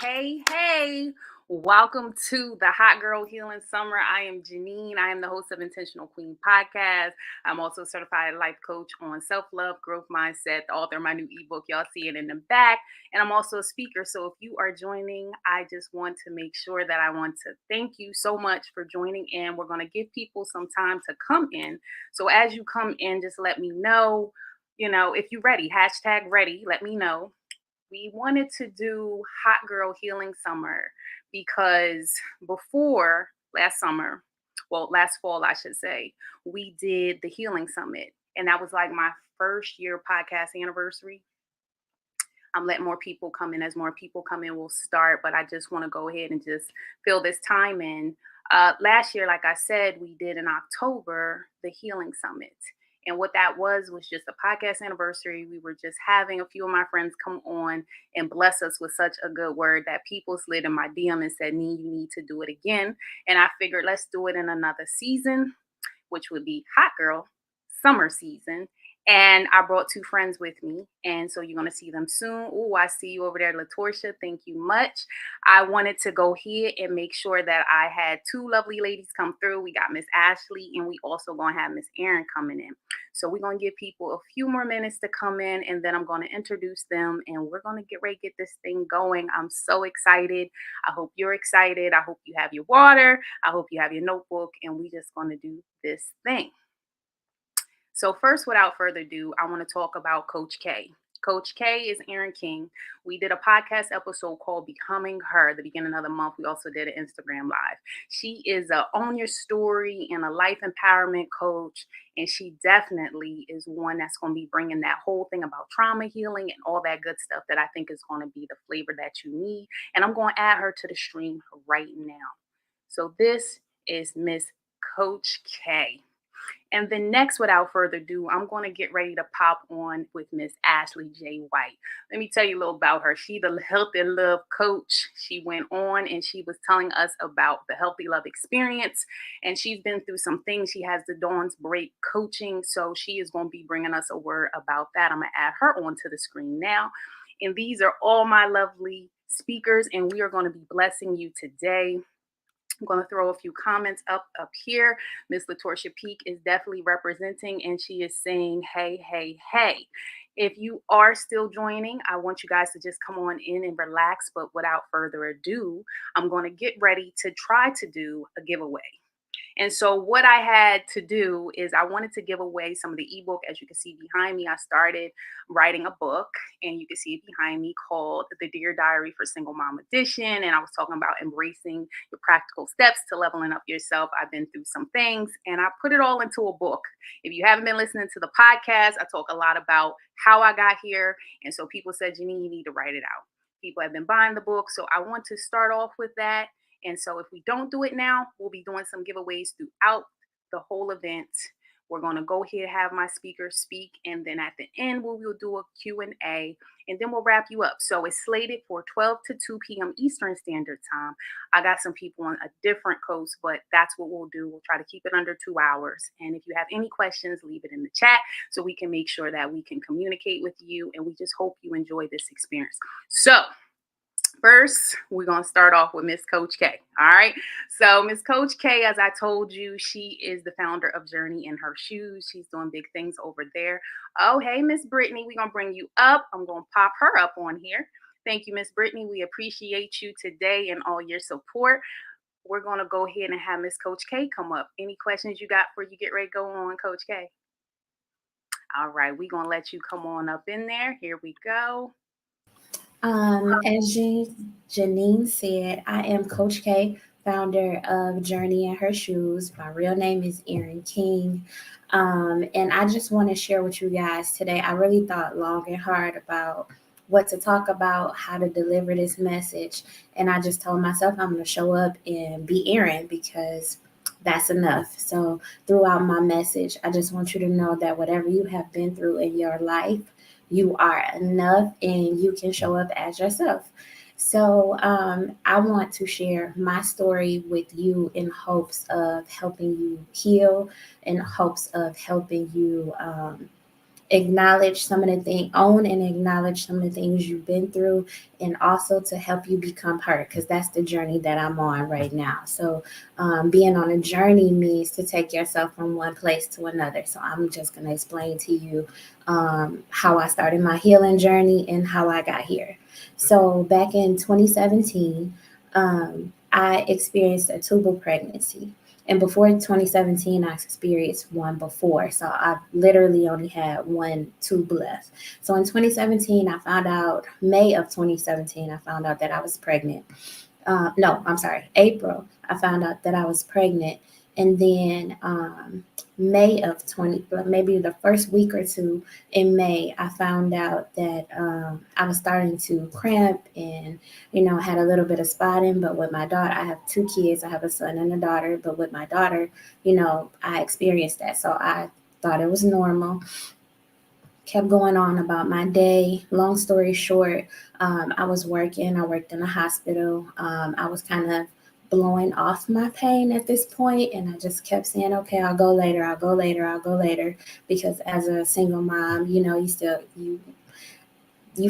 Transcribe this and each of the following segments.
Hey. Welcome to the Hot Girl Healing Summer. I am Jineen. I am the host of Intentional Queen podcast. I'm also a certified life coach on self-love, growth mindset, the author of my new ebook. Y'all see it in the back. And I'm also a speaker. So if you are joining, I just want to make sure that I want to thank you so much for joining in. We're going to give people some time to come in. So as you come in, just let me know, if you're ready, #ready, let me know. We wanted to do Hot Girl Healing Summer because before last summer, well, last fall, I should say, we did the Healing Summit. And that was like my first year podcast anniversary. I'm letting more people come in. As more people come in, we'll start. But I just want to go ahead and just fill this time in. Last year, like I said, we did in October the Healing Summit. And what that was just a podcast anniversary. We were just having a few of my friends come on and bless us with such a good word that people slid in my DM and said, Nee, you need to do it again. And I figured let's do it in another season, which would be Hot Girl Summer Season. And I brought two friends with me. And so you're going to see them soon. Oh, I see you over there, Latorsha. Thank you much. I wanted to go here and make sure that I had two lovely ladies come through. We got Miss Ashley and we also going to have Miss Erin coming in. So we're going to give people a few more minutes to come in and then I'm going to introduce them and we're going to get ready to get this thing going. I'm so excited. I hope you're excited. I hope you have your water. I hope you have your notebook and we just going to do this thing. So first, without further ado, I want to talk about Coach K. Coach K is Erin King. We did a podcast episode called Becoming Her, the beginning of the month. We also did an Instagram live. She is a own your story and a life empowerment coach. And she definitely is one that's going to be bringing that whole thing about trauma healing and all that good stuff that I think is going to be the flavor that you need. And I'm going to add her to the stream right now. So this is Miss Coach K. And then next, without further ado, I'm going to get ready to pop on with Miss Ashley J. White. Let me tell you a little about her. She's the Healthy Love Coach. She went on and she was telling us about the Healthy Love experience. And she's been through some things. She has the Dawn's Break coaching. So she is going to be bringing us a word about that. I'm going to add her onto the screen now. And these are all my lovely speakers. And we are going to be blessing you today. I'm going to throw a few comments up here. Miss Latorsha Peak is definitely representing and she is saying, hey. If you are still joining, I want you guys to just come on in and relax. But without further ado, I'm going to get ready to try to do a giveaway. And so what I had to do is I wanted to give away some of the ebook. As you can see behind me, I started writing a book and you can see it behind me called The Dear Diary for Single Mom Edition. And I was talking about embracing your practical steps to leveling up yourself. I've been through some things and I put it all into a book. If you haven't been listening to the podcast, I talk a lot about how I got here. And so people said, Janine, you need to write it out. People have been buying the book. So I want to start off with that. And so if we don't do it now, we'll be doing some giveaways throughout the whole event. We're going to go ahead and have my speakers speak. And then at the end, we will do a Q&A. And then we'll wrap you up. So it's slated for 12 to 2 p.m. Eastern Standard Time. I got some people on a different coast, but that's what we'll do. We'll try to keep it under 2 hours. And if you have any questions, leave it in the chat so we can make sure that we can communicate with you. And we just hope you enjoy this experience. So first, we're going to start off with Miss Coach K. All right. So Miss Coach K, as I told you, she is the founder of Journey in Her Shoes. She's doing big things over there. Oh, hey, Miss Brittany, we're going to bring you up. I'm going to pop her up on here. Thank you, Miss Brittany. We appreciate you today and all your support. We're going to go ahead and have Miss Coach K come up. Any questions you got before you get ready to go on, Coach K? All right. We're going to let you come on up in there. Here we go. As Janine said, I am Coach K, founder of Journey in Her Shoes. My real name is Erin King. And I just want to share with you guys today. I really thought long and hard about what to talk about, how to deliver this message. And I just told myself I'm going to show up and be Erin because that's enough. So throughout my message, I just want you to know that whatever you have been through in your life, you are enough and you can show up as yourself. So I want to share my story with you in hopes of helping you heal, in hopes of helping you acknowledge some of the things, own and acknowledge some of the things you've been through, and also to help you become her, because that's the journey that I'm on right now. So, being on a journey means to take yourself from one place to another. So, I'm just going to explain to you how I started my healing journey and how I got here. So, back in 2017, I experienced a tubal pregnancy. And before 2017, I experienced one before. So I literally only had one tube left. So in 2017, I found out, May of 2017, I found out that I was pregnant. No, I'm sorry, April, I found out that I was pregnant. And then May of 20, maybe the first week or two in May, I found out that I was starting to cramp and, had a little bit of spotting. But with my daughter, I have two kids. I have a son and a daughter. But with my daughter, I experienced that. So I thought it was normal, kept going on about my day. Long story short, I was working. I worked in a hospital. I was kind of blowing off my pain at this point, and I just kept saying, "Okay, I'll go later. I'll go later. I'll go later." Because as a single mom, you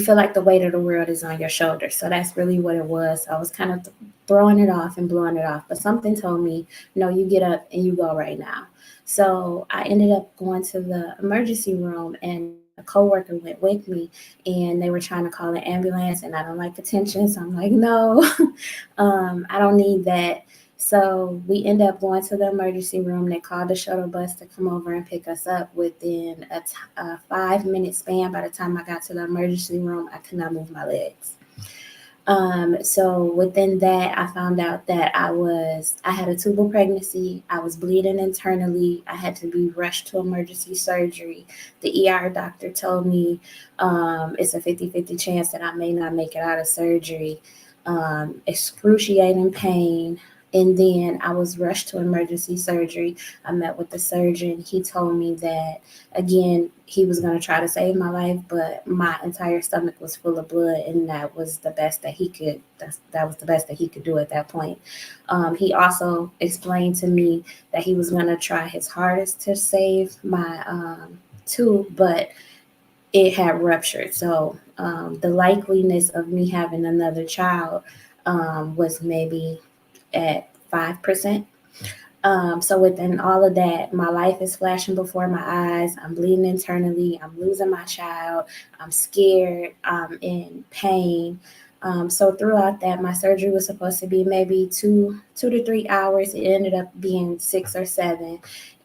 feel like the weight of the world is on your shoulders. So that's really what it was. I was kind of throwing it off and blowing it off. But something told me, no, you get up and you go right now. So I ended up going to the emergency room, and a coworker went with me, and they were trying to call an ambulance, and I don't like attention. So I'm like, no, I don't need that. So we ended up going to the emergency room. They called the shuttle bus to come over and pick us up. Within a 5 minute span, by the time I got to the emergency room, I could not move my legs. So within that, I found out that I had a tubal pregnancy. I was bleeding internally. I had to be rushed to emergency surgery. The ER doctor told me it's a 50-50 chance that I may not make it out of surgery. Excruciating pain. And then I was rushed to emergency surgery. I met with the surgeon. He told me that, again, he was going to try to save my life, but my entire stomach was full of blood, and that was the best that he could. That was the best that he could do at that point. He also explained to me that he was going to try his hardest to save my tube, but it had ruptured. So the likeliness of me having another child was maybe at 5%. So within all of that, my life is flashing before my eyes. I'm bleeding internally. I'm losing my child. I'm scared. I'm in pain. So throughout that, my surgery was supposed to be maybe 2 to 3 hours. It ended up being 6 or 7.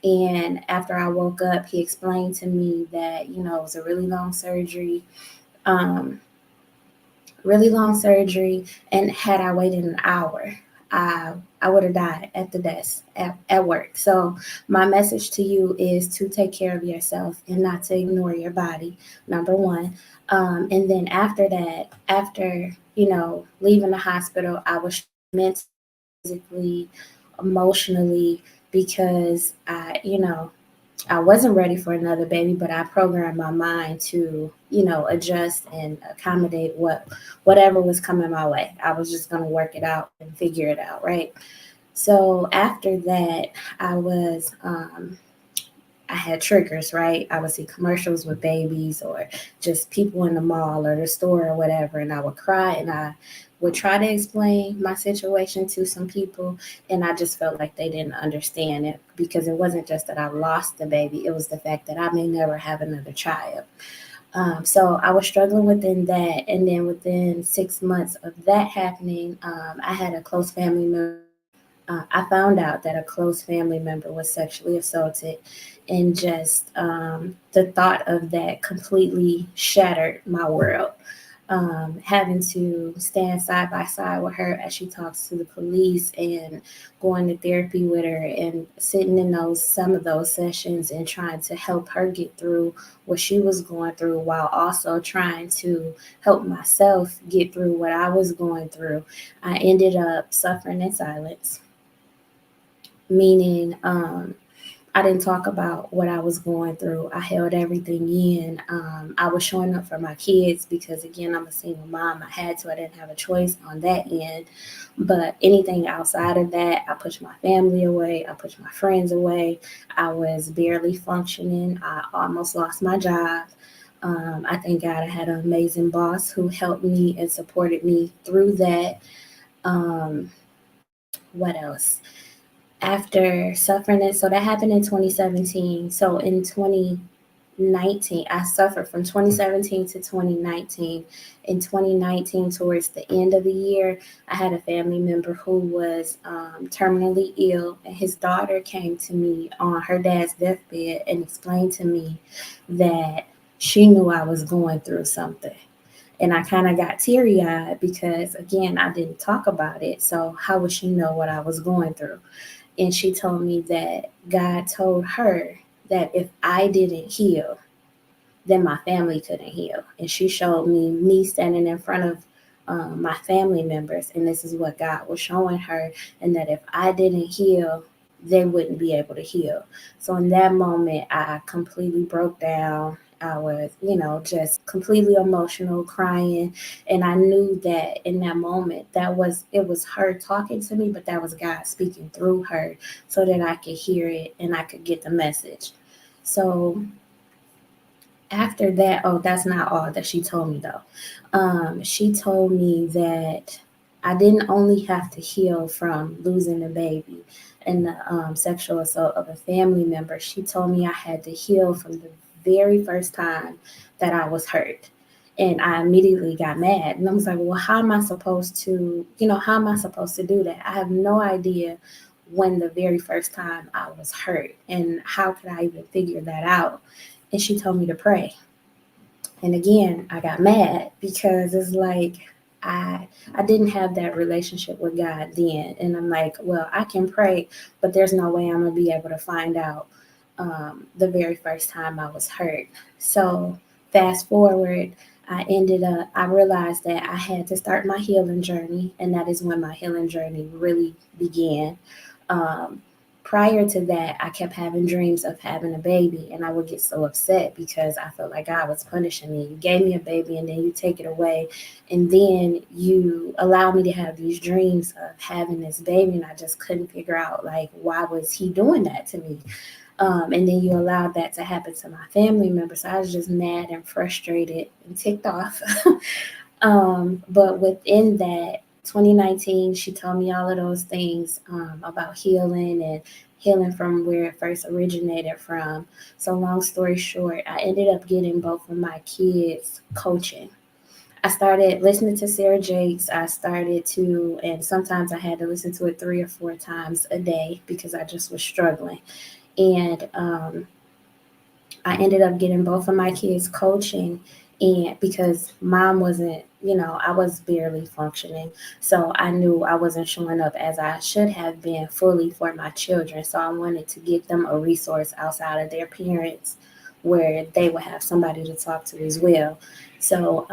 And after I woke up, he explained to me that it was a um, really long surgery, and had I waited an hour, I I would have died at the desk at work. So my message to you is to take care of yourself and not to ignore your body. Number one. And then after that, after leaving the hospital, I was struggling mentally, physically, emotionally, because I wasn't ready for another baby, but I programmed my mind to, adjust and accommodate whatever was coming my way. I was just gonna work it out and figure it out, right? So after that, I was I had triggers, right? I would see commercials with babies or just people in the mall or the store or whatever, and I would cry, and I would try to explain my situation to some people, and I just felt like they didn't understand it, because it wasn't just that I lost the baby, it was the fact that I may never have another child. So I was struggling within that, and then within 6 months of that happening, I had a close family member. I found out that a close family member was sexually assaulted, and just the thought of that completely shattered my world. Having to stand side by side with her as she talks to the police, and going to therapy with her, and sitting in those some of those sessions and trying to help her get through what she was going through, while also trying to help myself get through what I was going through. I ended up suffering in silence, meaning I didn't talk about what I was going through. I held everything in. I was showing up for my kids because, again, I'm a single mom. I had to, I didn't have a choice on that end. But anything outside of that, I pushed my family away, I pushed my friends away. I was barely functioning. I almost lost my job. I thank God I had an amazing boss who helped me and supported me through that. Um, what else? After suffering it, so that happened in 2017. So in 2019, I suffered from 2017 to 2019. In 2019, towards the end of the year, I had a family member who was terminally ill, and his daughter came to me on her dad's deathbed and explained to me that she knew I was going through something. And I kind of got teary eyed because, again, I didn't talk about it. So, how would she know what I was going through? And she told me that God told her that if I didn't heal, then my family couldn't heal. And she showed me standing in front of my family members, and this is what God was showing her, and that if I didn't heal, they wouldn't be able to heal. So in that moment, I completely broke down. I was, just completely emotional, crying, and I knew that in that moment, it was her talking to me, but that was God speaking through her, so that I could hear it and I could get the message. So after that, oh, that's not all that she told me though. She told me that I didn't only have to heal from losing a baby and the sexual assault of a family member. She told me I had to heal from the very first time that I was hurt. And I immediately got mad. And I was like, well, how am I supposed to, how am I supposed to do that? I have no idea when the very first time I was hurt. And how could I even figure that out? And she told me to pray. And again, I got mad because it's like I I didn't have that relationship with God then, and I'm like, well, I can pray, but there's no way I'm gonna be able to find out the very first time I was hurt. So fast forward, I realized that I had to start my healing journey, and that is when my healing journey really began. Um, Prior to that, I kept having dreams of having a baby, and I would get so upset because I felt like God was punishing me. You gave me a baby, and then you take it away, and then you allow me to have these dreams of having this baby, and I just couldn't figure out like why was He doing that to me. And then you allowed that to happen to my family members. So I was just mad and frustrated and ticked off. But within that 2019, she told me all of those things about healing and healing from where it first originated from. So, long story short, I ended up getting both of my kids coaching. I started listening to Sarah Jakes. I started to, and sometimes I had to listen to it 3 or 4 times a day because I just was struggling. And I ended up getting both of my kids coaching, and because mom wasn't, I was barely functioning. So I knew I wasn't showing up as I should have been fully for my children. So I wanted to give them a resource outside of their parents where they would have somebody to talk to as well. So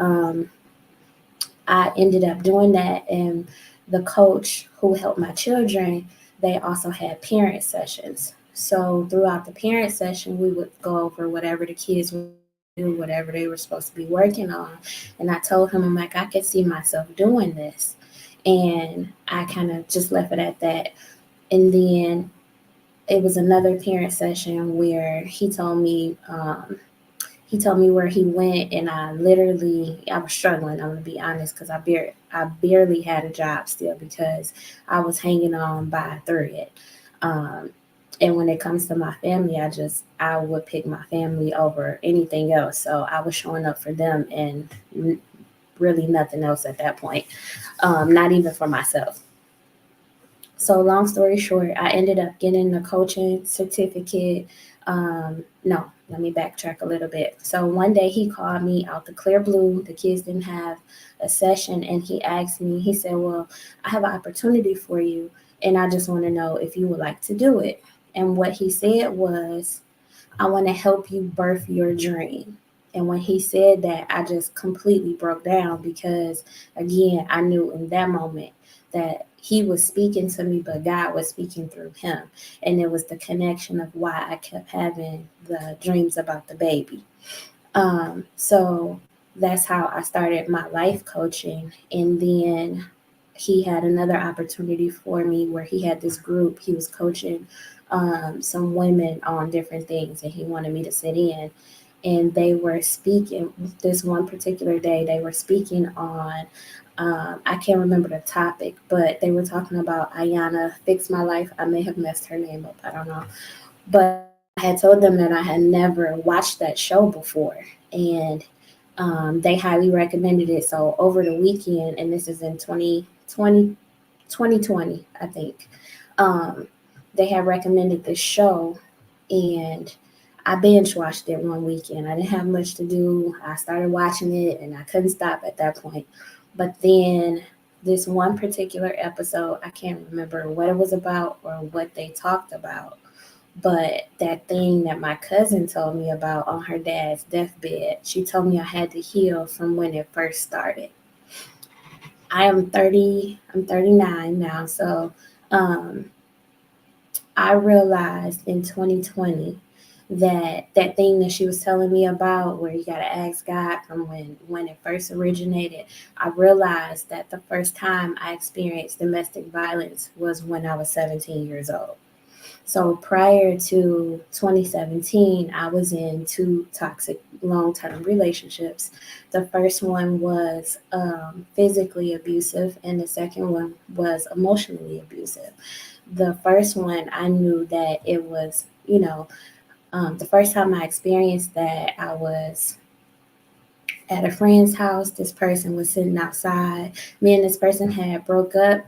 I ended up doing that, and the coach who helped my children, they also had parent sessions. So throughout the parent session, we would go over whatever the kids were supposed to do, whatever they were supposed to be working on. And I told him, I'm like, I could see myself doing this. And I kind of just left it at that. And then it was another parent session where he told me where he went, and I was struggling. I'm gonna be honest, because I barely had a job still because I was hanging on by a thread. Um, and when it comes to my family, I would pick my family over anything else. So I was showing up for them and really nothing else at that point, not even for myself. So long story short, I ended up getting the coaching certificate. No, let me backtrack a little bit. So one day he called me out the clear blue. The kids didn't have a session, and he asked me. He said, "Well, I have an opportunity for you, and I just want to know if you would like to do it." And what he said was, "I want to help you birth your dream." And when he said that, I just completely broke down because, again, I knew in that moment that he was speaking to me, but God was speaking through him. And it was the connection of why I kept having the dreams about the baby. So that's how I started my life coaching. And then he had another opportunity for me where he had this group. He was coaching some women on different things, and he wanted me to sit in. And they were speaking this one particular day, they were speaking on, I can't remember the topic, but they were talking about Ayana Fix My Life. I may have messed her name up, I don't know. But I had told them that I had never watched that show before. And they highly recommended it. So over the weekend, and this is in 2020, I think, um, they had recommended this show, and I binge watched it one weekend. I didn't have much to do. I started watching it, and I couldn't stop at that point. But then this one particular episode, I can't remember what it was about or what they talked about, but that thing that my cousin told me about on her dad's deathbed, she told me I had to heal from when it first started. I am 30, I'm 39 now. So um, I realized in 2020 that that thing that she was telling me about, where you got to ask God from when it first originated, I realized that the first time I experienced domestic violence was when I was 17 years old. So prior to 2017, I was in two toxic long term relationships. The first one was physically abusive, and the second one was emotionally abusive. The first one, I knew that it was, the first time I experienced that, I was at a friend's house. This person was sitting outside. Me and this person had broke up.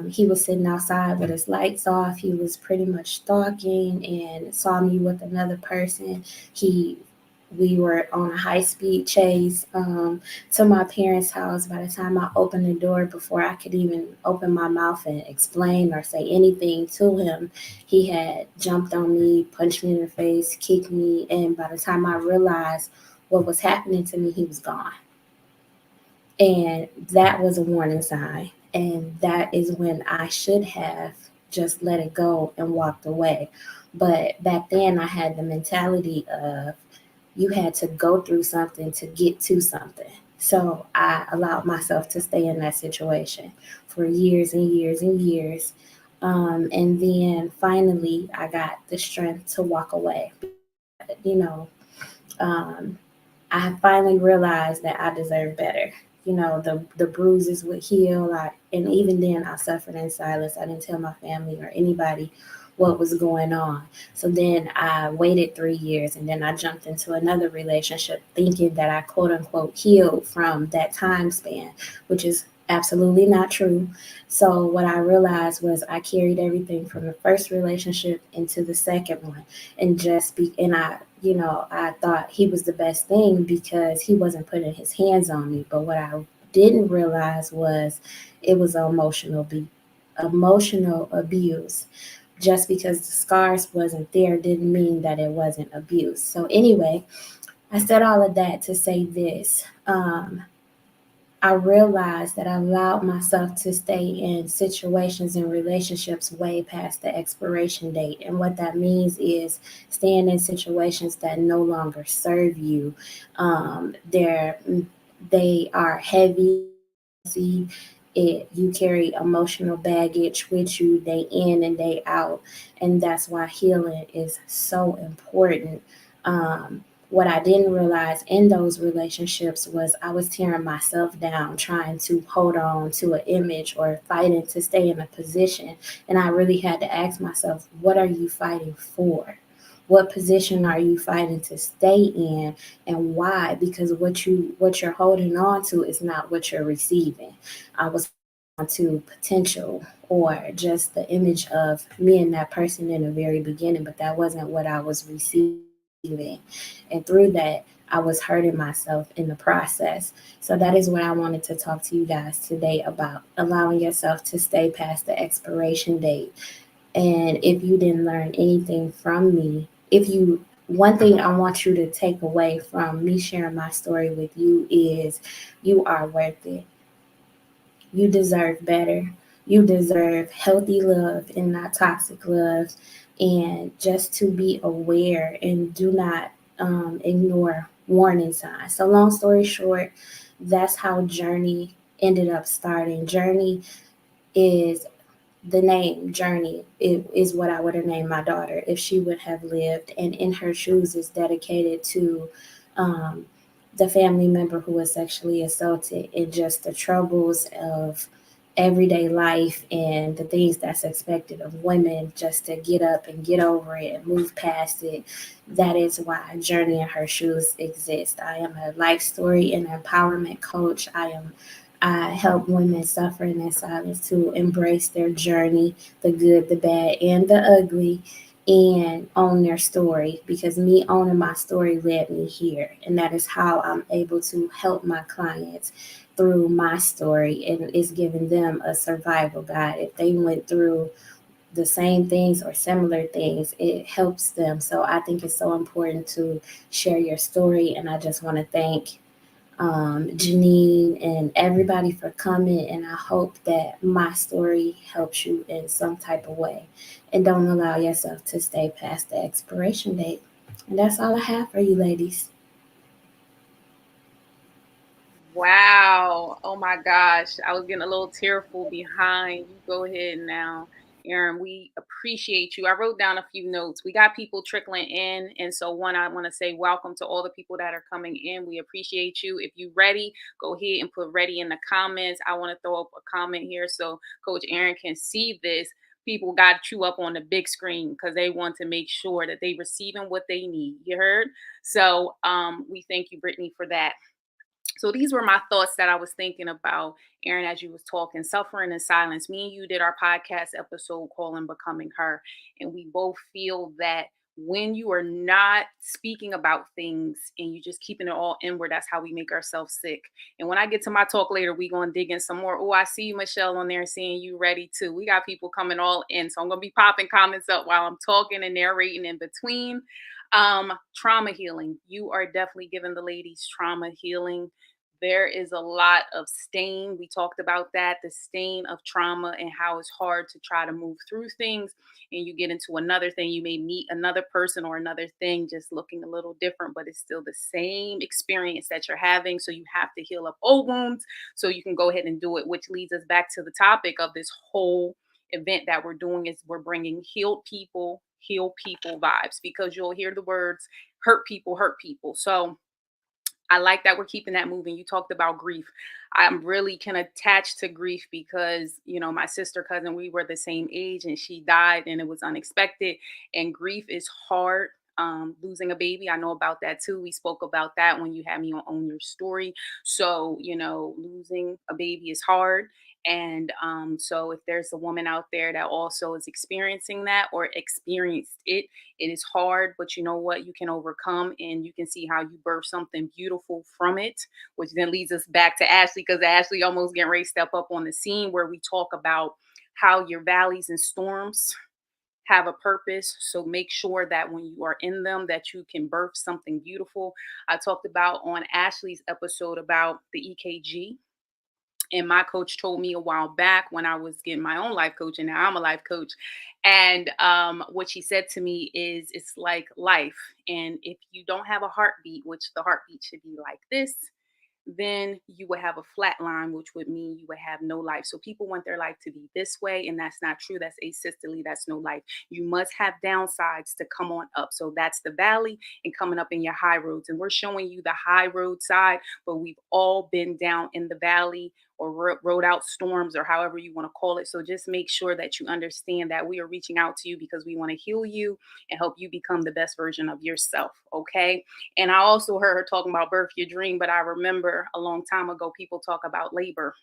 He was sitting outside with his lights off. He was pretty much stalking and saw me with another person. He We were on a high speed chase to my parents' house. By the time I opened the door, before I could even open my mouth and explain or say anything to him, he had jumped on me, punched me in the face, kicked me, and by the time I realized what was happening to me, he was gone. And that was a warning sign. And that is when I should have just let it go and walked away. But back then, I had the mentality of you had to go through something to get to something. So I allowed myself to stay in that situation for years and years and years. And then finally, I got the strength to walk away because um, I finally realized that I deserve better. The bruises would heal. And even then, I suffered in silence. I didn't tell my family or anybody what was going on. So then I waited 3 years, and then I jumped into another relationship thinking that I quote unquote healed from that time span, which is absolutely not true. So what I realized was I carried everything from the first relationship into the second one, and I thought he was the best thing because he wasn't putting his hands on me. But what I didn't realize was it was emotional abuse. Just because the scars wasn't there didn't mean that it wasn't abuse. So anyway, I said all of that to say this. I realized that I allowed myself to stay in situations and relationships way past the expiration date. And what that means is staying in situations that no longer serve you. They are heavy, they're messy. You carry emotional baggage with you day in and day out. And that's why healing is so important. What I didn't realize in those relationships was I was tearing myself down, trying to hold on to an image or fighting to stay in a position. And I really had to ask myself, what are you fighting for? What position are you fighting to stay in, and why? Because what you're holding on to is not what you're receiving. I was holding on to potential or just the image of me and that person in the very beginning, but that wasn't what I was receiving. And through that, I was hurting myself in the process. So that is what I wanted to talk to you guys today about, allowing yourself to stay past the expiration date. And if you didn't learn anything from me, if you one thing I want you to take away from me sharing my story with you is you are worth it. You deserve better. You deserve healthy love and not toxic love. And just to be aware and do not ignore warning signs. So, long story short, that's how Journey ended up starting. Journey is the name Journey is what I would have named my daughter if she would have lived. And In Her Shoes is dedicated to um, the family member who was sexually assaulted and just the troubles of everyday life and the things that's expected of women just to get up and get over it and move past it. That is why Journey in Her Shoes exists. I am a life story and empowerment coach. I help women suffering in silence to embrace their journey, the good, the bad, and the ugly, and own their story, because me owning my story led me here. And that is how I'm able to help my clients through my story, and it's giving them a survival guide. If they went through the same things or similar things, it helps them. So I think it's so important to share your story. And I just want to thank Jineen, and everybody for coming. And I hope that my story helps you in some type of way. And don't allow yourself to stay past the expiration date. And that's all I have for you, ladies. Wow. Oh my gosh. I was getting a little tearful behind. You go ahead now, Aaron. We appreciate you. I wrote down a few notes. We got people trickling in. And so, one, I want to say welcome to all the people that are coming in. We appreciate you. If you ready, go ahead and put ready in the comments. I want to throw up a comment here so Coach Aaron can see this. People got you up on the big screen because they want to make sure that they receiving what they need. You heard? So we thank you, Brittany, for that. So these were my thoughts that I was thinking about, Aaron, as you was talking. Suffering in silence. Me and you did our podcast episode calling Becoming Her, and we both feel that when you are not speaking about things and you just keeping it all inward, that's how we make ourselves sick. And when I get to my talk later, we gonna dig in some more. Oh, I see you, Michelle, on there saying you ready too. We got people coming all in, so I'm gonna be popping comments up while I'm talking and narrating in between. Trauma healing. You are definitely giving the ladies trauma healing. There is a lot of stain. We talked about that, the stain of trauma and how it's hard to try to move through things. And you get into another thing, you may meet another person or another thing just looking a little different, but it's still the same experience that you're having. So you have to heal up old wounds so you can go ahead and do it, which leads us back to the topic of this whole event that we're doing is we're bringing heal people vibes, because you'll hear the words hurt people, hurt people. So I like that we're keeping that moving. You talked about grief. I'm really can attach to grief because, my sister cousin, we were the same age and she died and it was unexpected. And grief is hard. Losing a baby, I know about that too. We spoke about that when you had me on Own Your Story. So, losing a baby is hard. And so, if there's a woman out there that also is experiencing that or experienced it, it is hard, but you know what? You can overcome and you can see how you birth something beautiful from it, which then leads us back to Ashley, because Ashley almost getting ready to step up on the scene where we talk about how your valleys and storms have a purpose. So make sure that when you are in them that you can birth something beautiful. I talked about on Ashley's episode about the EKG, and my coach told me a while back when I was getting my own life coach, and now I'm a life coach. And what she said to me is, it's like life. And if you don't have a heartbeat, which the heartbeat should be like this, then you would have a flat line, which would mean you would have no life. So people want their life to be this way, and that's not true. That's asystole, that's no life. You must have downsides to come on up. So that's the valley and coming up in your high roads. And we're showing you the high road side, but we've all been down in the valley or rode out storms or however you want to call it. So just make sure that you understand that we are reaching out to you because we want to heal you and help you become the best version of yourself. Okay. And I also heard her talking about birth your dream, but I remember a long time ago, people talk about labor,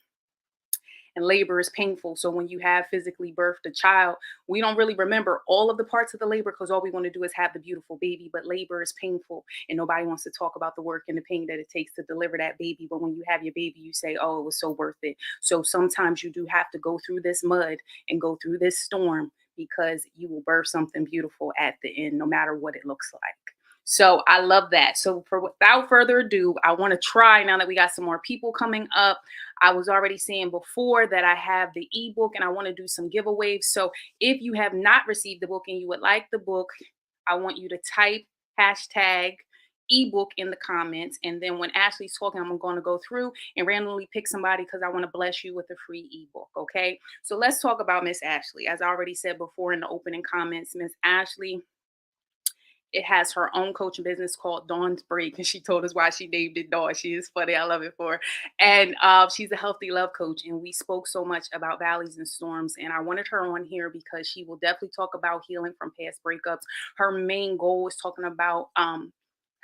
and labor is painful. So when you have physically birthed a child, we don't really remember all of the parts of the labor because all we want to do is have the beautiful baby. But labor is painful, and nobody wants to talk about the work and the pain that it takes to deliver that baby. But when you have your baby, you say, oh, it was so worth it. So sometimes you do have to go through this mud and go through this storm because you will birth something beautiful at the end, no matter what it looks like. So I love that. So for without further ado, I want to try now that we got some more people coming up. I was already saying before that I have the ebook and I want to do some giveaways. So if you have not received the book and you would like the book, I want you to type hashtag ebook in the comments. And then when Ashley's talking, I'm going to go through and randomly pick somebody because I want to bless you with a free ebook. Okay. So let's talk about Miss Ashley. As I already said before in the opening comments, Miss Ashley, it has her own coaching business called Dawn's Break, and she told us why she named it Dawn. She is funny. I love it for her. And she's a healthy love coach, and we spoke so much about valleys and storms. And I wanted her on here because she will definitely talk about healing from past breakups. Her main goal is talking about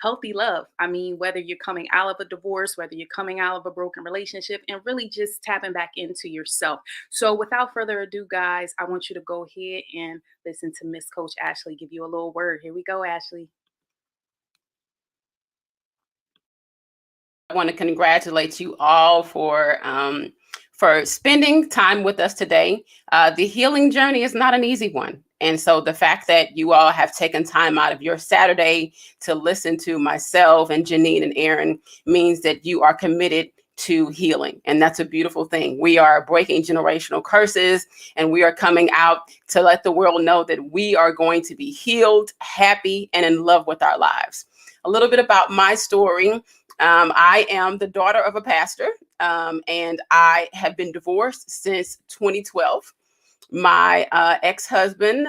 healthy love. I mean, whether you're coming out of a divorce, whether you're coming out of a broken relationship, and really just tapping back into yourself. So, without further ado, guys, I want you to go ahead and listen to Miss Coach Ashley give you a little word. Here we go, Ashley. I want to congratulate you all for spending time with us today. The healing journey is not an easy one. And so the fact that you all have taken time out of your Saturday to listen to myself and Jineen and Aaron means that you are committed to healing. And that's a beautiful thing. We are breaking generational curses and we are coming out to let the world know that we are going to be healed, happy, and in love with our lives. A little bit about my story. I am the daughter of a pastor, and I have been divorced since 2012. My ex-husband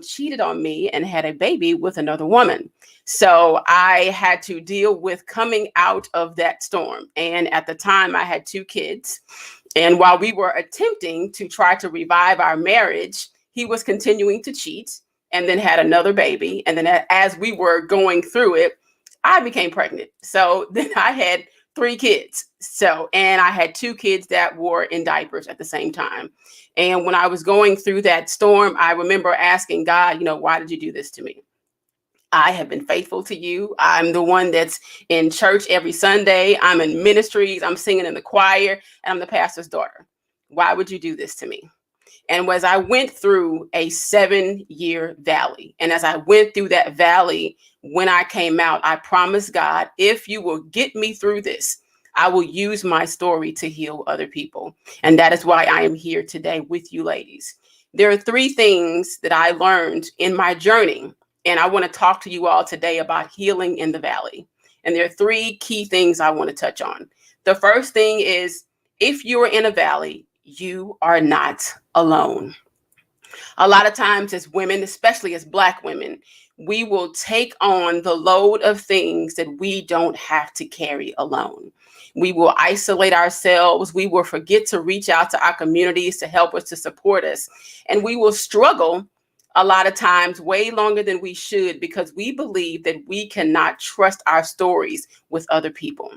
cheated on me and had a baby with another woman. So I had to deal with coming out of that storm. And at the time, I had 2 kids. And while we were attempting to try to revive our marriage, he was continuing to cheat and then had another baby. And then as we were going through it, I became pregnant. So then I had 3 kids. And I had 2 kids that were in diapers at the same time. And when I was going through that storm, I remember asking God, why did you do this to me? I have been faithful to you. I'm the one that's in church every Sunday. I'm in ministries. I'm singing in the choir, and I'm the pastor's daughter. Why would you do this to me? And as I went through a 7-year valley, and as I went through that valley, when I came out, I promised God, if you will get me through this, I will use my story to heal other people. And that is why I am here today with you ladies. There are 3 things that I learned in my journey, and I want to talk to you all today about healing in the valley. And there are 3 key things I want to touch on. The first thing is, if you're in a valley, you are not alone. A lot of times as women, especially as Black women, we will take on the load of things that we don't have to carry alone. We will isolate ourselves. We will forget to reach out to our communities to help us, to support us. And we will struggle a lot of times way longer than we should because we believe that we cannot trust our stories with other people.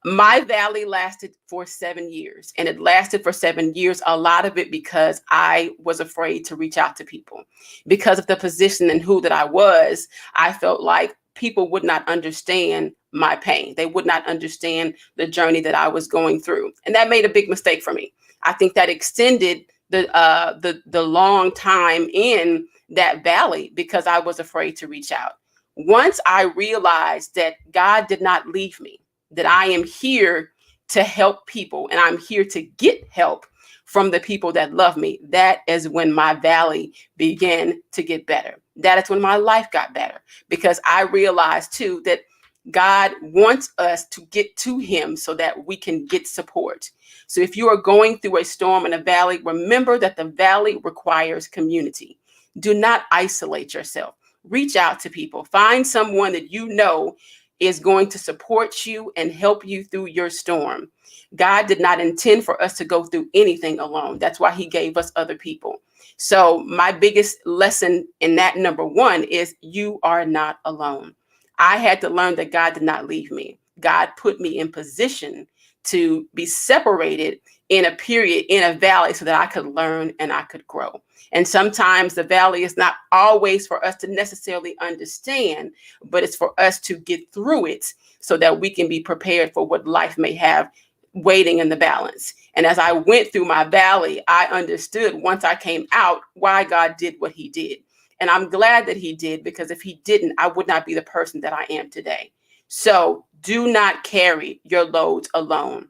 My valley lasted for 7 years, and it lasted for 7 years, a lot of it because I was afraid to reach out to people. Because of the position and who that I was, I felt like people would not understand my pain. They would not understand the journey that I was going through. And that made a big mistake for me. I think that extended the long time in that valley because I was afraid to reach out. Once I realized that God did not leave me, that I am here to help people and I'm here to get help from the people that love me, that is when my valley began to get better. That is when my life got better because I realized too that God wants us to get to him so that we can get support. So if you are going through a storm in a valley, remember that the valley requires community. Do not isolate yourself. Reach out to people. Find someone that you know is going to support you and help you through your storm. God did not intend for us to go through anything alone. That's why he gave us other people. So my biggest lesson in that, number 1, is you are not alone. I had to learn that God did not leave me. God put me in position to be separated in a period, in a valley, so that I could learn and I could grow. And sometimes the valley is not always for us to necessarily understand, but it's for us to get through it so that we can be prepared for what life may have waiting in the balance. And as I went through my valley, I understood once I came out why God did what he did. And I'm glad that he did, because if he didn't, I would not be the person that I am today. So do not carry your loads alone.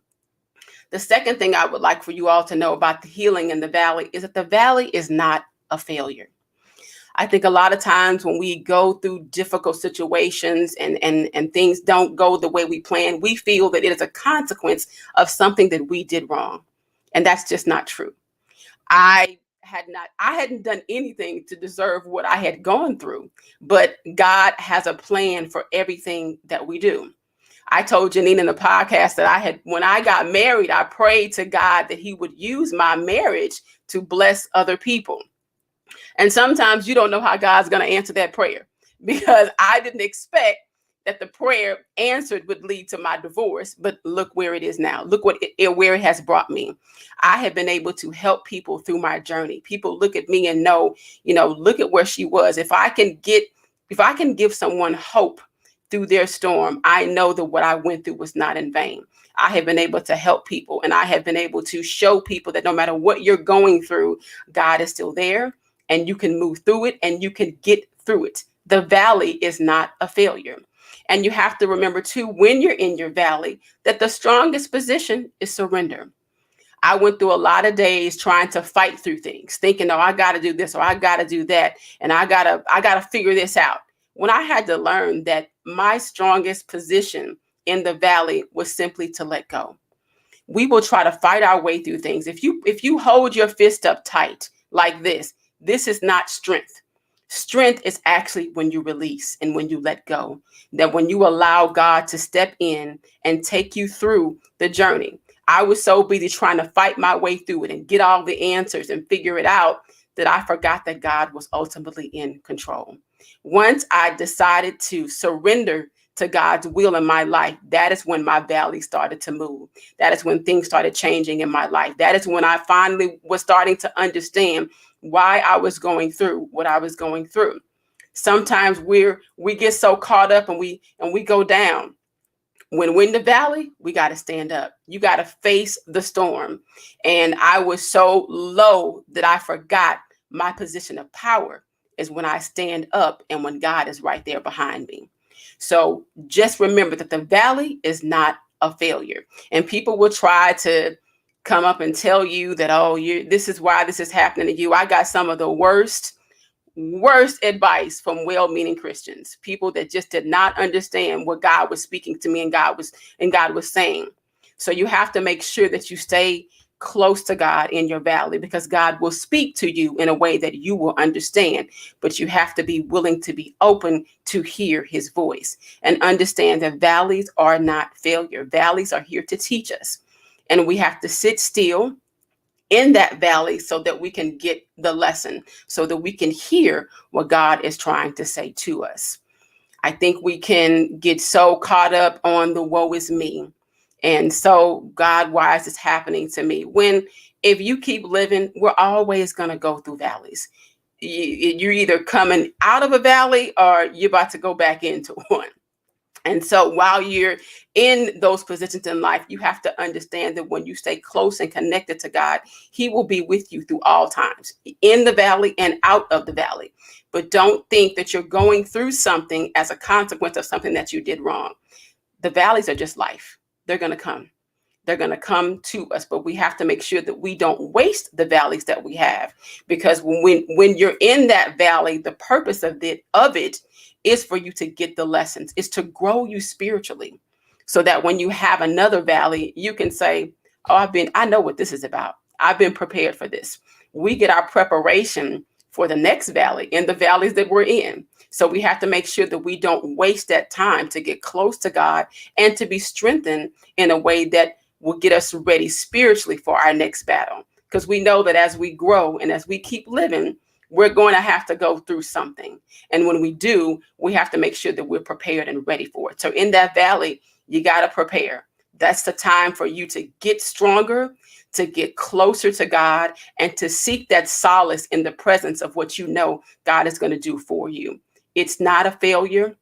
The second thing I would like for you all to know about the healing in the valley is that the valley is not a failure. I think a lot of times when we go through difficult situations and things don't go the way we plan, we feel that it is a consequence of something that we did wrong. And that's just not true. I hadn't done anything to deserve what I had gone through, but God has a plan for everything that we do. I told Jineen in the podcast that when I got married, I prayed to God that he would use my marriage to bless other people. And sometimes you don't know how God's going to answer that prayer, because I didn't expect that the prayer answered would lead to my divorce. But look where it is now. Look where it has brought me. I have been able to help people through my journey. People look at me and know, look at where she was. If I can give someone hope through their storm, I know that what I went through was not in vain. I have been able to help people, and I have been able to show people that no matter what you're going through, God is still there, and you can move through it, and you can get through it. The valley is not a failure. And you have to remember too, when you're in your valley, that the strongest position is surrender. I went through a lot of days trying to fight through things, thinking, oh, I got to do this, or I got to do that, and I gotta figure this out. When I had to learn that my strongest position in the valley was simply to let go. We will try to fight our way through things. If you hold your fist up tight like this is not strength. Strength is actually when you release and when you let go. That when you allow God to step in and take you through the journey. I was so busy trying to fight my way through it and get all the answers and figure it out that I forgot that God was ultimately in control. Once I decided to surrender to God's will in my life, that is when my valley started to move. That is when things started changing in my life. That is when I finally was starting to understand why I was going through what I was going through. Sometimes we get so caught up and we go down. When we're in the valley, we got to stand up. You got to face the storm. And I was so low that I forgot my position of power is when I stand up and when God is right there behind me. So just remember that the valley is not a failure. And people will try to come up and tell you that, oh, this is why this is happening to you. I got some of the worst advice from well-meaning Christians, people that just did not understand what God was speaking to me and God was saying. So you have to make sure that you stay close to God in your valley, because God will speak to you in a way that you will understand, but you have to be willing to be open to hear his voice and understand that valleys are not failure. Valleys are here to teach us, and we have to sit still in that valley so that we can get the lesson, so that we can hear what God is trying to say to us. I think we can get so caught up on the woe is me. And so, God, why is this happening to me? If you keep living, we're always going to go through valleys. You're either coming out of a valley or you're about to go back into one. And so while you're in those positions in life, you have to understand that when you stay close and connected to God, he will be with you through all times, in the valley and out of the valley. But don't think that you're going through something as a consequence of something that you did wrong. The valleys are just life. They're going to come. They're going to come to us, but we have to make sure that we don't waste the valleys that we have, because when you're in that valley, the purpose of it is for you to get the lessons, is to grow you spiritually, so that when you have another valley, you can say, oh, I know what this is about. I've been prepared for this. We get our preparation for the next valley in the valleys that we're in. So we have to make sure that we don't waste that time to get close to God and to be strengthened in a way that will get us ready spiritually for our next battle. Because we know that as we grow and as we keep living, we're going to have to go through something. And when we do, we have to make sure that we're prepared and ready for it. So in that valley, you got to prepare. That's the time for you to get stronger, to get closer to God, and to seek that solace in the presence of what you know God is going to do for you. It's not a failure.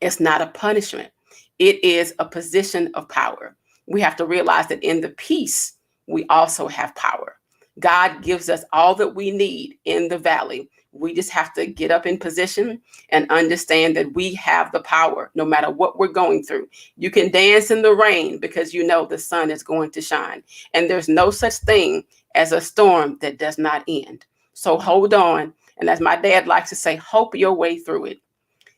It's not a punishment. It is a position of power. We have to realize that in the peace, we also have power. God gives us all that we need in the valley. We just have to get up in position and understand that we have the power no matter what we're going through. You can dance in the rain because you know the sun is going to shine. And there's no such thing as a storm that does not end. So hold on. And as my dad likes to say, hope your way through it.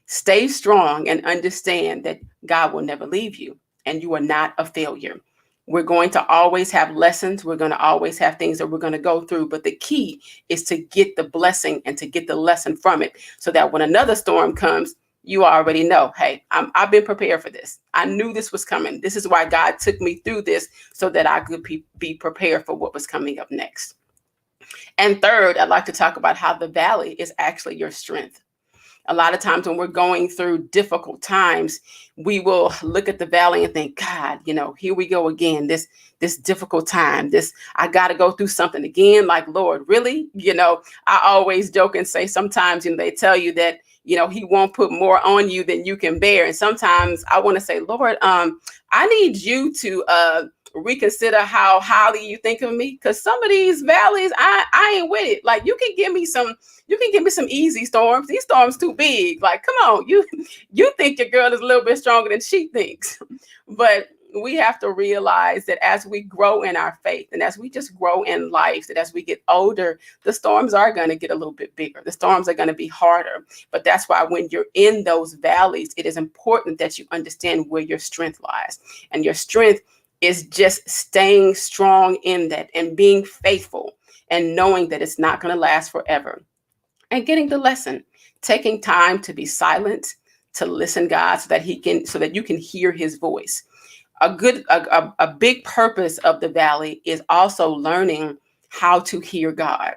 Stay strong and understand that God will never leave you and you are not a failure. We're going to always have lessons. We're going to always have things that we're going to go through. But the key is to get the blessing and to get the lesson from it so that when another storm comes, you already know, hey, I've been prepared for this. I knew this was coming. This is why God took me through this so that I could be prepared for what was coming up next. And third, I'd like to talk about how the valley is actually your strength. A lot of times when we're going through difficult times, we will look at the valley and think, God, here we go again, this difficult time, I got to go through something again. Like, Lord, really? I always joke and say sometimes, they tell you that, he won't put more on you than you can bear. And sometimes I want to say, Lord, I need you to reconsider how highly you think of me, because some of these valleys, I ain't with it. Like, you can give me some easy storms. These storms too big. Like, come on, you think your girl is a little bit stronger than she thinks. But we have to realize that as we grow in our faith and as we just grow in life, that as we get older, the storms are going to get a little bit bigger. The storms are going to be harder. But that's why when you're in those valleys, it is important that you understand where your strength lies. And your strength is just staying strong in that and being faithful and knowing that it's not going to last forever. And getting the lesson, taking time to be silent, to listen God so that you can hear his voice. A big purpose of the valley is also learning how to hear God,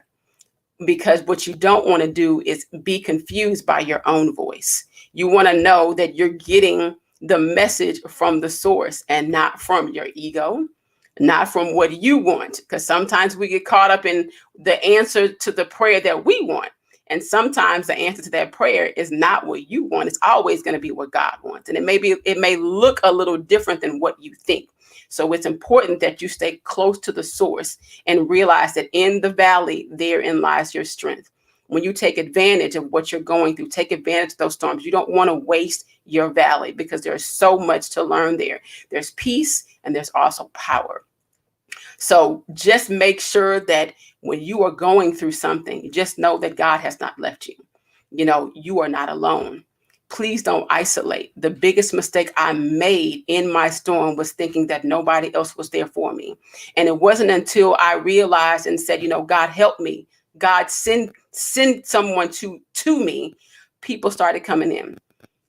because what you don't want to do is be confused by your own voice. You want to know that you're getting the message from the source and not from your ego, not from what you want, because sometimes we get caught up in the answer to the prayer that we want. And sometimes the answer to that prayer is not what you want. It's always going to be what God wants. And it may look a little different than what you think. So it's important that you stay close to the source and realize that in the valley, therein lies your strength. When you take advantage of what you're going through, take advantage of those storms. You don't want to waste your valley because there's so much to learn there. There's peace and there's also power. So just make sure that when you are going through something, just know that God has not left you. You are not alone. Please don't isolate. The biggest mistake I made in my storm was thinking that nobody else was there for me. And it wasn't until I realized and said, God, help me. God, send someone to me. People started coming in.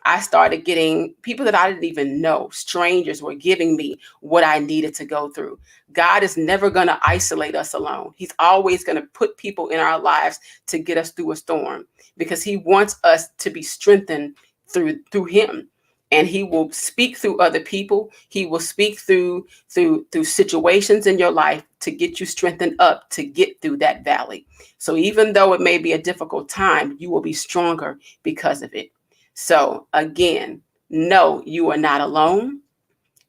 I started getting people that I didn't even know. Strangers were giving me what I needed to go through. God is never going to isolate us alone. He's always going to put people in our lives to get us through a storm, because he wants us to be strengthened through him. And he will speak through other people. He will speak through situations in your life to get you strengthened up to get through that valley. So even though it may be a difficult time, you will be stronger because of it. So again, know you are not alone.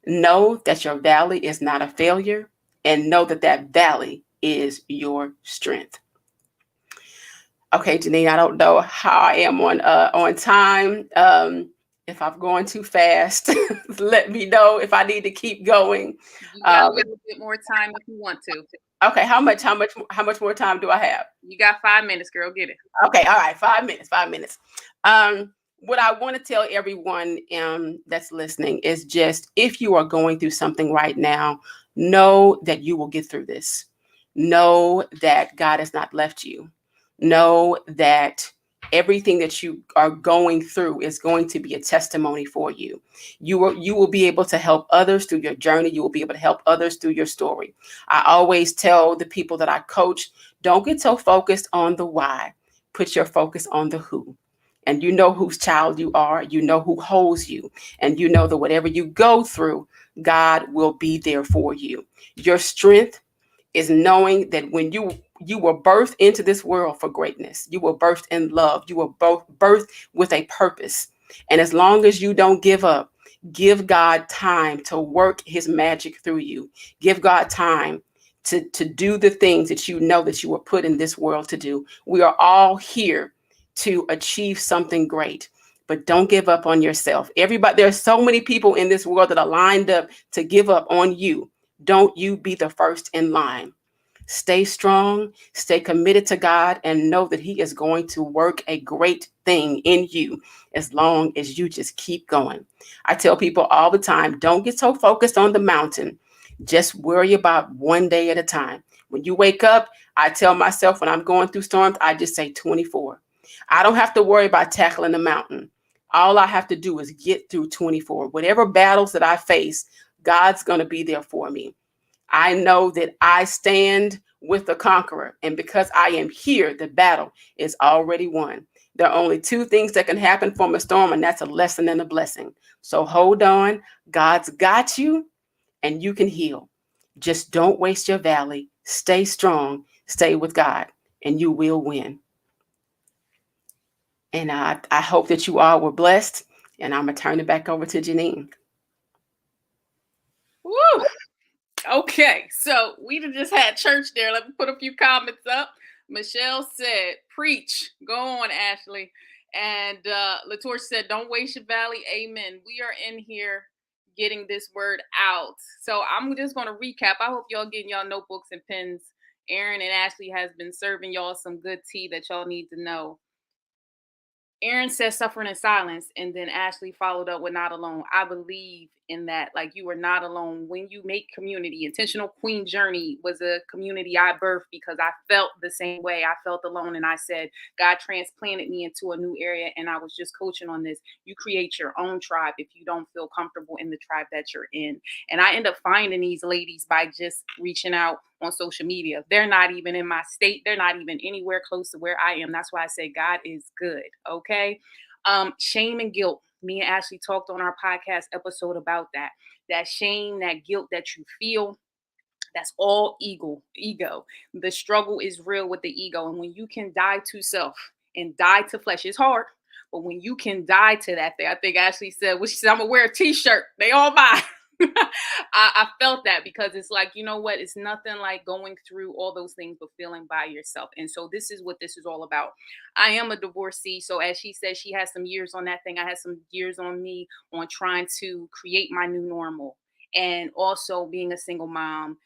Know that your valley is not a failure, and know that that valley is your strength. Okay, Jineen, I don't know how I am on time. If I'm going too fast, let me know if I need to keep going. You got a little bit more time if you want to. Okay, how much more time do I have? You got 5 minutes, girl. Get it. Okay, all right, 5 minutes. 5 minutes. What I want to tell everyone that's listening is just, if you are going through something right now, know that you will get through this. Know that God has not left you. Know that everything that you are going through is going to be a testimony for you. You will be able to help others through your journey. You will be able to help others through your story. I always tell the people that I coach, don't get so focused on the why. Put your focus on the who. And you know whose child you are. You know who holds you. And you know that whatever you go through, God will be there for you. Your strength is knowing that when you were birthed into this world for greatness. You were birthed in love. You were both birthed with a purpose. And as long as you don't give up, give God time to work his magic through you. Give God time to do the things that you know that you were put in this world to do. We are all here to achieve something great. But don't give up on yourself. Everybody, there's so many people in this world that are lined up to give up on you. Don't you be the first in line. Stay strong, stay committed to God, and know that He is going to work a great thing in you as long as you just keep going. I tell people all the time, don't get so focused on the mountain. Just worry about one day at a time. When you wake up, I tell myself when I'm going through storms, I just say 24. I don't have to worry about tackling the mountain. All I have to do is get through 24. Whatever battles that I face, God's going to be there for me. I know that I stand with the conqueror. And because I am here, the battle is already won. There are only two things that can happen from a storm, and that's a lesson and a blessing. So hold on. God's got you, and you can heal. Just don't waste your valley. Stay strong. Stay with God, and you will win. And I hope that you all were blessed. And I'm going to turn it back over to Jineen. Woo! Okay, so we just had church there. Let me put a few comments up. Michelle said, preach. Go on, Ashley. And Latour said, don't waste your valley. Amen. We are in here getting this word out. So I'm just going to recap. I hope y'all getting y'all notebooks and pens. Aaron and Ashley has been serving y'all some good tea that y'all need to know. Aaron says suffering in silence, and then Ashley followed up with not alone. I believe in that. Like, you are not alone. When you make community, Intentional Queen Journey was a community I birthed because I felt the same way. I felt alone, and I said, God transplanted me into a new area, and I was just coaching on this. You create your own tribe if you don't feel comfortable in the tribe that you're in. And I end up finding these ladies by just reaching out on social media. They're not even in my state. They're not even anywhere close to where I am. That's why I say God is good. Okay. Shame and guilt. Me and Ashley talked on our podcast episode about that. That shame, that guilt that you feel, that's all ego. The struggle is real with the ego. And when you can die to self and die to flesh, it's hard. But when you can die to that thing, I think Ashley said, well, she said, I'm gonna wear a t-shirt. They all buy. I felt that because it's like, you know what? It's nothing like going through all those things, but feeling by yourself. And so this is what this is all about. I am a divorcee. So as she said, she has some years on that thing. I had some years on me on trying to create my new normal. And also being a single mom,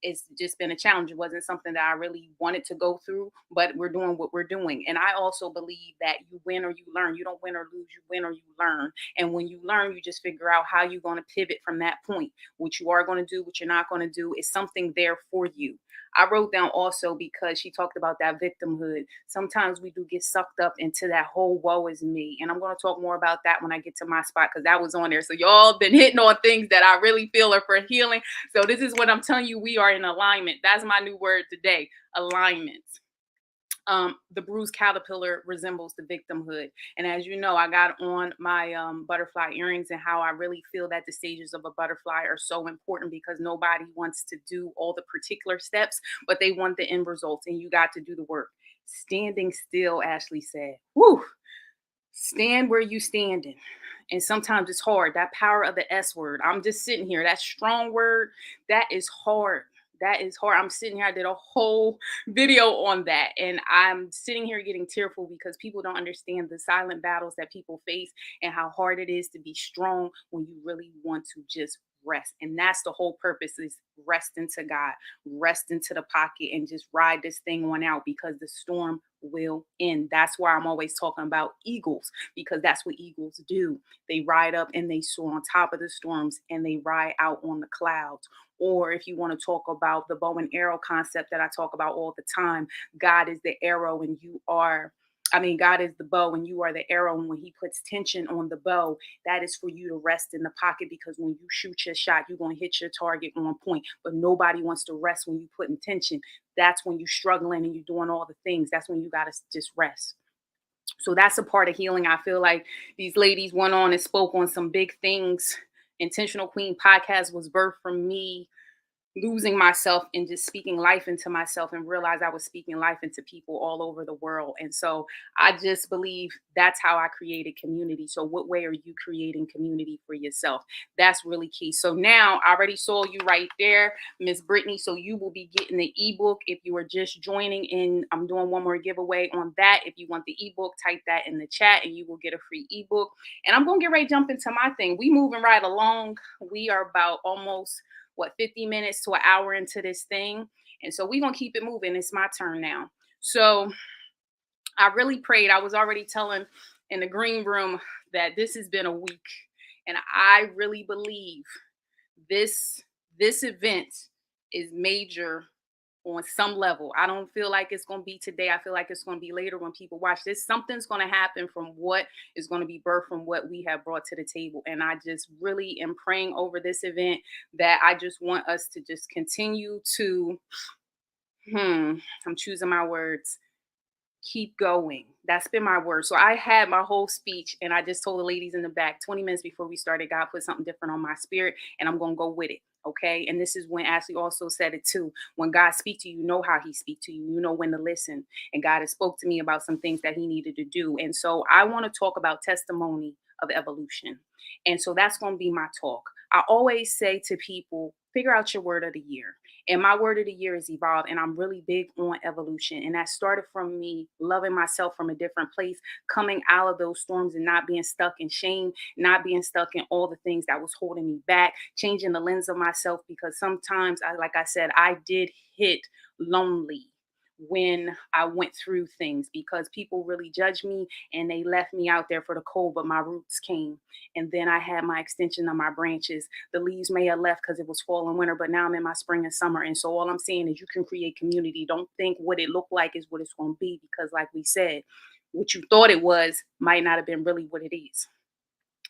it's just been a challenge. It wasn't something that I really wanted to go through, but we're doing what we're doing. And I also believe that you win or you learn. You don't win or lose, you win or you learn. And when you learn, you just figure out how you're going to pivot from that point. What you are going to do, what you're not going to do is something there for you. I wrote down also because she talked about that victimhood. Sometimes we do get sucked up into that whole woe is me. And I'm going to talk more about that when I get to my spot because that was on there. So y'all been hitting on things that I really feel are for healing. So this is what I'm telling you. We are in alignment. That's my new word today, alignment. The bruised caterpillar resembles the victimhood. And as you know, I got on my butterfly earrings and how I really feel that the stages of a butterfly are so important because nobody wants to do all the particular steps, but they want the end results and you got to do the work. Standing still, Ashley said. Woo! Stand where you standing. And sometimes it's hard. That power of the S word. I'm just sitting here. That strong word, that is hard. That is hard. I'm sitting here. I did a whole video on that. And I'm sitting here getting tearful because people don't understand the silent battles that people face and how hard it is to be strong when you really want to just rest. And that's the whole purpose is rest into God, rest into the pocket and just ride this thing on out because the storm will end. That's why I'm always talking about eagles because that's what eagles do. They ride up and they soar on top of the storms and they ride out on the clouds. Or if you want to talk about the bow and arrow concept that I talk about all the time, God is the arrow and God is the bow and you are the arrow. And when he puts tension on the bow, that is for you to rest in the pocket because when you shoot your shot, you're going to hit your target on point. But nobody wants to rest when you put in tension. That's when you're struggling and you're doing all the things. That's when you got to just rest. So that's a part of healing. I feel like these ladies went on and spoke on some big things. Intentional Queen podcast was birthed from me losing myself and just speaking life into myself and realize I was speaking life into people all over the world. And so I just believe that's how I created community. So what way are you creating community for yourself? That's really key. So now I already saw you right there, Miss Brittany. So you will be getting the ebook if you are just joining in. I'm doing one more giveaway on that. If you want the ebook, type that in the chat and you will get a free ebook. And I'm gonna get ready to jump into my thing. We moving right along. We are about almost 50 minutes to an hour into this thing. And so we're going to keep it moving. It's my turn now. So I really prayed. I was already telling in the green room that this has been a week. And I really believe this event is major on some level. I don't feel like it's going to be today. I feel like it's going to be later when people watch this. Something's going to happen from what is going to be birthed from what we have brought to the table. And I just really am praying over this event that I just want us to just continue to, I'm choosing my words, keep going. That's been my word. So I had my whole speech and I just told the ladies in the back 20 minutes before we started, God put something different on my spirit and I'm going to go with it. Okay. And this is when Ashley also said it too. When God speaks to you, you know how he speaks to you. You know when to listen. And God has spoke to me about some things that he needed to do. And so I want to talk about testimony of evolution. And so that's going to be my talk. I always say to people, figure out your word of the year. And my word of the year is evolve. And I'm really big on evolution. And that started from me loving myself from a different place, coming out of those storms and not being stuck in shame, not being stuck in all the things that was holding me back, changing the lens of myself. Because sometimes, like I said, I did hit lonely when I went through things because people really judged me and they left me out there for the cold, but my roots came. And then I had my extension of my branches. The leaves may have left because it was fall and winter, but now I'm in my spring and summer. And so all I'm saying is you can create community. Don't think what it looked like is what it's going to be because, like we said, what you thought it was might not have been really what it is.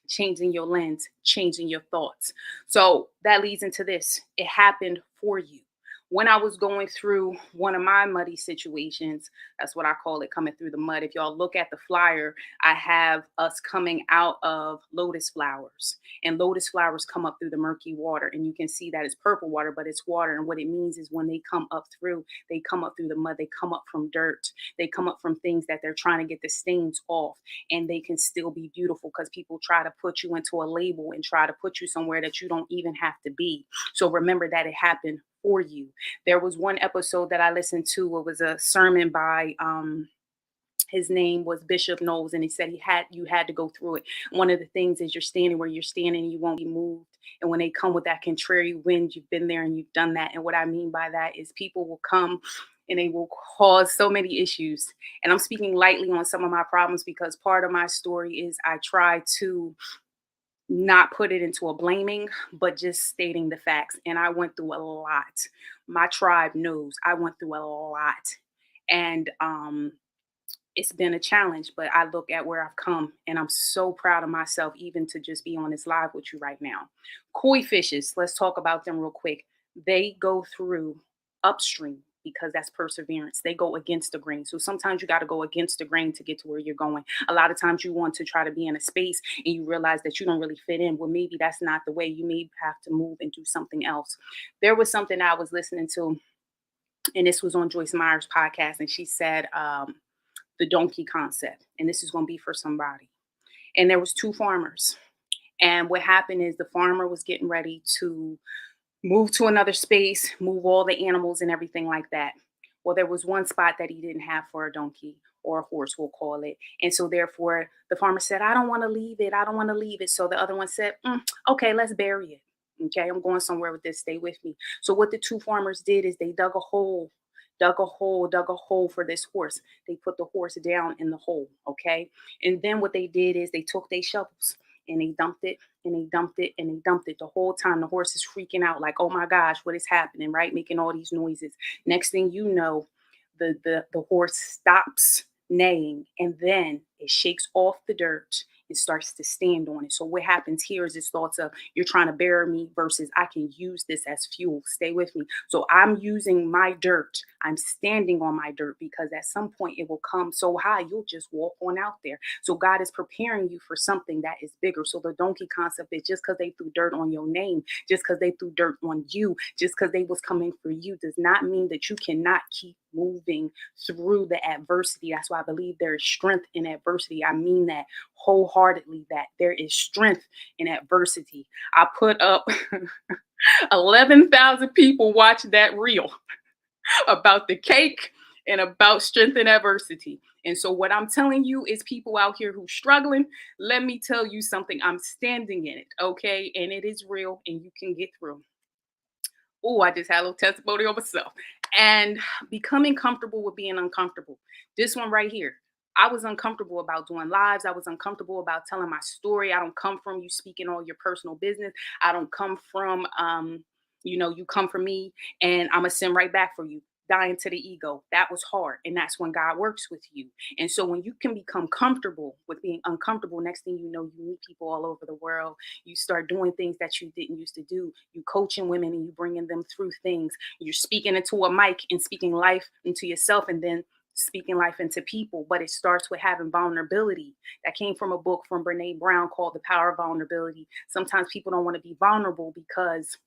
Changing your lens, changing your thoughts. So that leads into this. It happened for you. When I was going through one of my muddy situations, that's what I call it, coming through the mud. If y'all look at the flyer, I have us coming out of lotus flowers. And lotus flowers come up through the murky water. And you can see that it's purple water, but it's water. And what it means is when they come up through the mud, they come up from dirt. They come up from things that they're trying to get the stains off. And they can still be beautiful because people try to put you into a label and try to put you somewhere that you don't even have to be. So remember that it happened for you. There was one episode that I listened to. It was a sermon by his name was Bishop Knowles, and he said you had to go through it. One of the things is you're standing where you're standing, you won't be moved. And when they come with that contrary wind, you've been there and you've done that. And what I mean by that is people will come and they will cause so many issues. And I'm speaking lightly on some of my problems because part of my story is I try to not put it into a blaming, but just stating the facts. And I went through a lot. My tribe knows I went through a lot. And it's been a challenge, but I look at where I've come and I'm so proud of myself, even to just be on this live with you right now. Koi fishes, let's talk about them real quick. They go through upstream because that's perseverance. They go against the grain. So sometimes you got to go against the grain to get to where you're going. A lot of times you want to try to be in a space and you realize that you don't really fit in. Well, maybe that's not the way. You may have to move and do something else. There was something I was listening to, and this was on Joyce Meyer's podcast, and she said, the donkey concept, and this is going to be for somebody. And there was two farmers, and what happened is the farmer was getting ready to move to another space, move all the animals and everything like that. Well, there was one spot that he didn't have for a donkey or a horse, we'll call it. And so therefore the farmer said, I don't want to leave it. I don't want to leave it. So the other one said, okay, let's bury it. Okay, I'm going somewhere with this. Stay with me. So what the two farmers did is they dug a hole for this horse. They put the horse down in the hole. Okay. And then what they did is they took their shovels and they dumped it and they dumped it and they dumped it. The whole time the horse is freaking out like, oh my gosh, what is happening, right? Making all these noises. Next thing you know, the horse stops neighing and then it shakes off the dirt it starts to stand on it. So what happens here is this thoughts of you're trying to bury me versus I can use this as fuel. Stay with me. So I'm using my dirt. I'm standing on my dirt because at some point it will come so high you'll just walk on out there. So God is preparing you for something that is bigger. So the donkey concept is just because they threw dirt on your name, just because they threw dirt on you, just because they was coming for you does not mean that you cannot keep moving through the adversity. That's why I believe there is strength in adversity. I mean that wholeheartedly, that there is strength in adversity. I put up 11,000 people watch that reel about the cake and about strength in adversity. And so what I'm telling you is people out here who struggling, let me tell you something. I'm standing in it, okay? And it is real and you can get through. Oh, I just had a little testimony on myself. And becoming comfortable with being uncomfortable. This one right here. I was uncomfortable about doing lives. I was uncomfortable about telling my story. I don't come from you speaking all your personal business. I don't come from you come from me and I'm gonna send right back for you. Dying to the ego. That was hard. And that's when God works with you. And so when you can become comfortable with being uncomfortable, next thing you know, you meet people all over the world. You start doing things that you didn't used to do. You coaching women and you bringing them through things. You're speaking into a mic and speaking life into yourself and then speaking life into people. But it starts with having vulnerability. That came from a book from Brene Brown called The Power of Vulnerability. Sometimes people don't want to be vulnerable because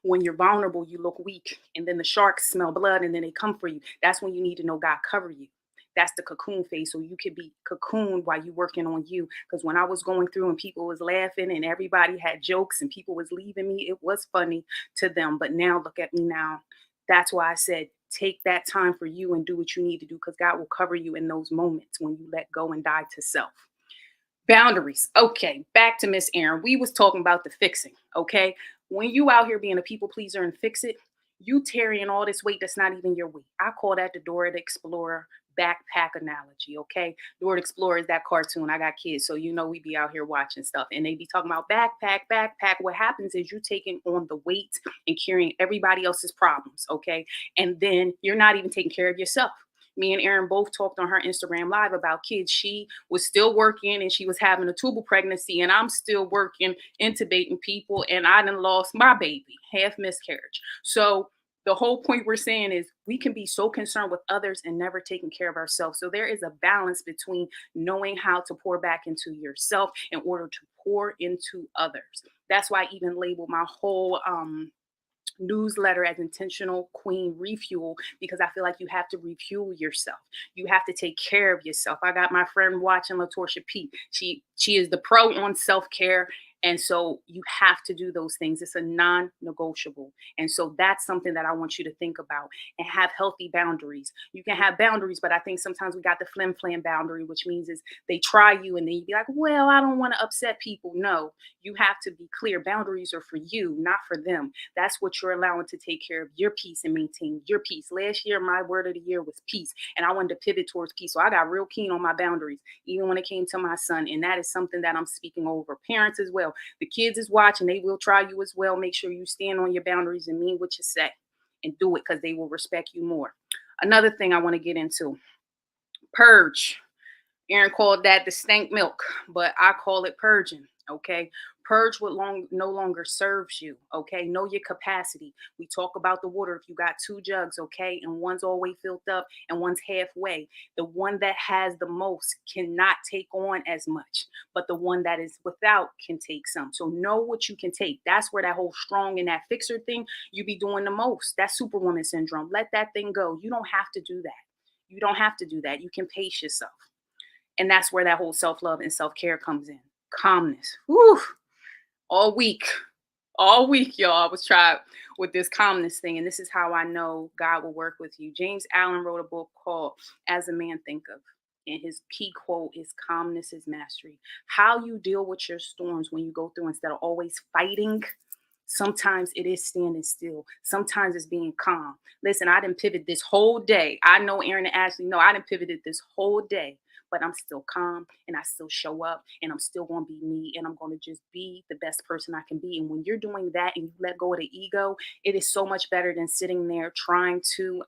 when you're vulnerable, you look weak. And then the sharks smell blood and then they come for you. That's when you need to know God cover you. That's the cocoon phase. So you could be cocooned while you're working on you. Because when I was going through and people was laughing and everybody had jokes and people was leaving me, it was funny to them. But now look at me now. That's why I said, take that time for you and do what you need to do because God will cover you in those moments when you let go and die to self. Boundaries. Okay, back to Miss Erin. We was talking about the fixing. Okay, when you out here being a people pleaser and fix it, you carrying all this weight that's not even your weight. I call that the Dora the Explorer backpack analogy. Okay, Dora the Explorer is that cartoon. I got kids, so you know we be out here watching stuff, and they be talking about backpack, backpack. What happens is you taking on the weight and carrying everybody else's problems. Okay, and then you're not even taking care of yourself. Me and Erin both talked on her Instagram live about kids. She was still working and she was having a tubal pregnancy, and I'm still working, intubating people, and I done lost my baby, half miscarriage. So the whole point we're saying is we can be so concerned with others and never taking care of ourselves. So there is a balance between knowing how to pour back into yourself in order to pour into others. That's why I even labeled my whole newsletter as Intentional Queen Refuel, because I feel like you have to refuel yourself. You have to take care of yourself. I got my friend watching, LaTorsha P. She is the pro on self-care. And so you have to do those things. It's a non-negotiable. And so that's something that I want you to think about and have healthy boundaries. You can have boundaries, but I think sometimes we got the flim flam boundary, which means is they try you and then you be like, well, I don't want to upset people. No, you have to be clear. Boundaries are for you, not for them. That's what you're allowing to take care of your peace and maintain your peace. Last year, my word of the year was peace. And I wanted to pivot towards peace. So I got real keen on my boundaries, even when it came to my son. And that is something that I'm speaking over parents as well. The kids is watching, they will try you as well. Make sure you stand on your boundaries and mean what you say and do it because they will respect you more. Another thing I want to get into, purge. Erin called that the stank milk, but I call it purging. Okay. Purge what no longer serves you. Okay. Know your capacity. We talk about the water. If you got two jugs, okay, and one's always filled up and one's halfway, the one that has the most cannot take on as much, but the one that is without can take some. So know what you can take. That's where that whole strong and that fixer thing, you be doing the most. That superwoman syndrome. Let that thing go. You don't have to do that. You don't have to do that. You can pace yourself. And that's where that whole self-love and self-care comes in. Calmness. Whew. All week. All week, y'all. I was trying with this calmness thing. And this is how I know God will work with you. James Allen wrote a book called As a Man Thinketh. And his key quote is calmness is mastery. How you deal with your storms when you go through instead of always fighting. Sometimes it is standing still. Sometimes it's being calm. Listen, I didn't pivot this whole day. I know Erin and Ashley know I didn't pivoted this whole day, but I'm still calm and I still show up and I'm still going to be me and I'm going to just be the best person I can be. And when you're doing that and you let go of the ego, it is so much better than sitting there trying to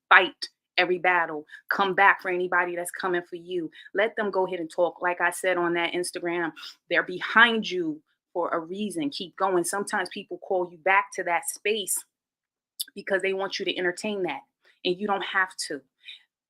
fight every battle. Come back for anybody that's coming for you. Let them go ahead and talk. Like I said on that Instagram, they're behind you for a reason. Keep going. Sometimes people call you back to that space because they want you to entertain that, and you don't have to.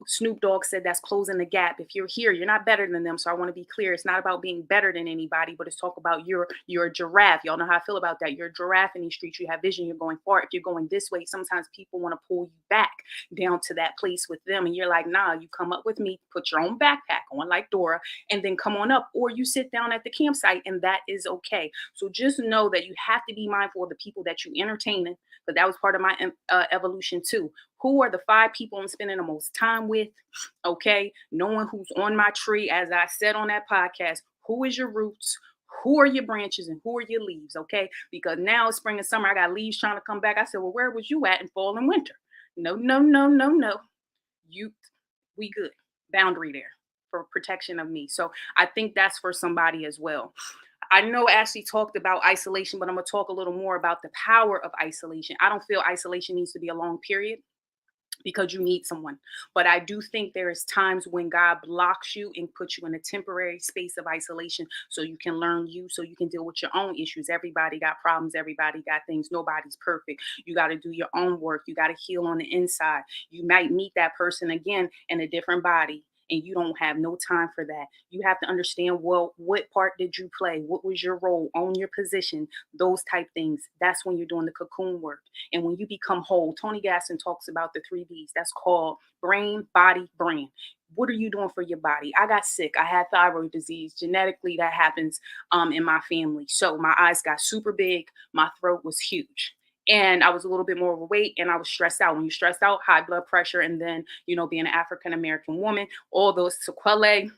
Snoop Dogg said that's closing the gap. If you're here, you're not better than them. So I want to be clear. It's not about being better than anybody, but it's talk about you're a giraffe. Y'all know how I feel about that. You're a giraffe in these streets. You have vision. You're going far. If you're going this way, sometimes people want to pull you back down to that place with them, and you're like, nah. You come up with me, put your own backpack on like Dora, and then come on up, or you sit down at the campsite, and that is okay. So just know that you have to be mindful of the people that you entertaining, but that was part of my evolution too. Who are the 5 people I'm spending the most time with? Okay. Knowing who's on my tree, as I said on that podcast, who is your roots? Who are your branches and who are your leaves? Okay. Because now it's spring and summer. I got leaves trying to come back. I said, well, where was you at in fall and winter? No, no, no, no, no. You, we good. Boundary there for protection of me. So I think that's for somebody as well. I know Ashley talked about isolation, but I'm going to talk a little more about the power of isolation. I don't feel isolation needs to be a long period because you need someone. But I do think there is times when God blocks you and puts you in a temporary space of isolation so you can learn you, so you can deal with your own issues. Everybody got problems, everybody got things. Nobody's perfect. You got to do your own work. You got to heal on the inside. You might meet that person again in a different body, and you don't have no time for that. You have to understand, well, what part did you play? What was your role? Own your position, those type things. That's when you're doing the cocoon work. And when you become whole, Tony Gaston talks about the 3 B's. That's called brain, body, brain. What are you doing for your body? I got sick. I had thyroid disease. Genetically, that happens in my family. So my eyes got super big. My throat was huge. And I was a little bit more overweight and I was stressed out. When you're stressed out, high blood pressure, and then, being an African American woman, all those sequelae,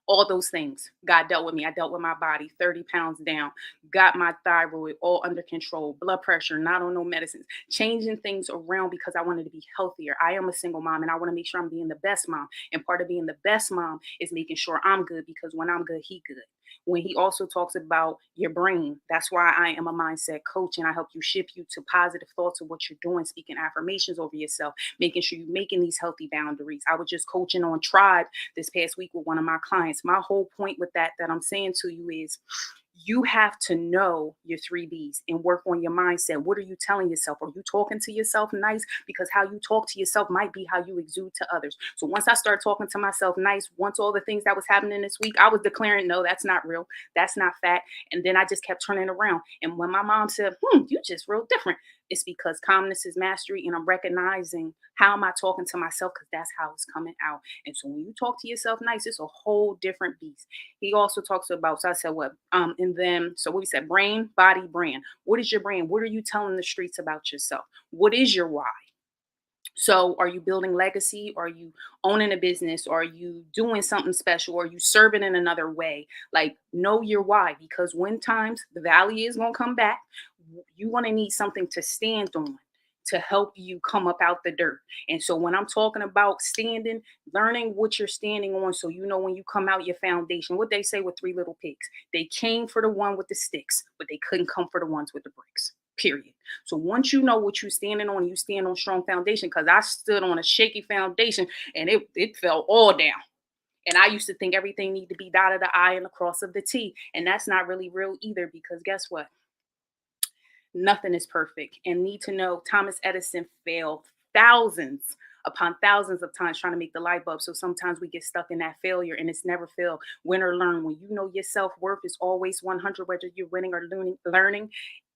all those things. God dealt with me. I dealt with my body, 30 pounds down, got my thyroid all under control, blood pressure, not on no medicines, changing things around because I wanted to be healthier. I am a single mom and I want to make sure I'm being the best mom. And part of being the best mom is making sure I'm good, because when I'm good, he good. When he also talks about your brain, that's why I am a mindset coach and I help you shift you to positive thoughts of what you're doing, speaking affirmations over yourself, making sure you're making these healthy boundaries. I was just coaching on Tribe this past week with one of my clients. My whole point with that I'm saying to you is, you have to know your 3 B's and work on your mindset. What are you telling yourself? Are you talking to yourself nice? Because how you talk to yourself might be how you exude to others. So once I start talking to myself nice, once all the things that was happening this week, I was declaring, no, that's not real. That's not fact. And then I just kept turning around. And when my mom said, you just real different, it's because calmness is mastery. And I'm recognizing, how am I talking to myself? Because that's how it's coming out. And so when you talk to yourself nice, it's a whole different beast. He also talks about, so I said what? And then, so what we said, brain, body, brand. What is your brand? What are you telling the streets about yourself? What is your why? So are you building legacy? Are you owning a business? Are you doing something special? Are you serving in another way? Like, know your why, because when times the valley is going to come back, you want to need something to stand on to help you come up out the dirt. And so when I'm talking about standing, learning what you're standing on, so you know when you come out your foundation, what they say with 3 Little Pigs, they came for the one with the sticks, but they couldn't come for the ones with the bricks. Period. So once you know what you're standing on, you stand on strong foundation. Because I stood on a shaky foundation and it fell all down. And I used to think everything needed to be dotted the I and the cross of the T. And that's not really real either, because guess what? Nothing is perfect. And need to know, Thomas Edison failed thousands upon thousands of times trying to make the light bulb. So sometimes we get stuck in that failure, and it's never fail. Win or learn. When you know your self-worth is always 100, whether you're winning or learning,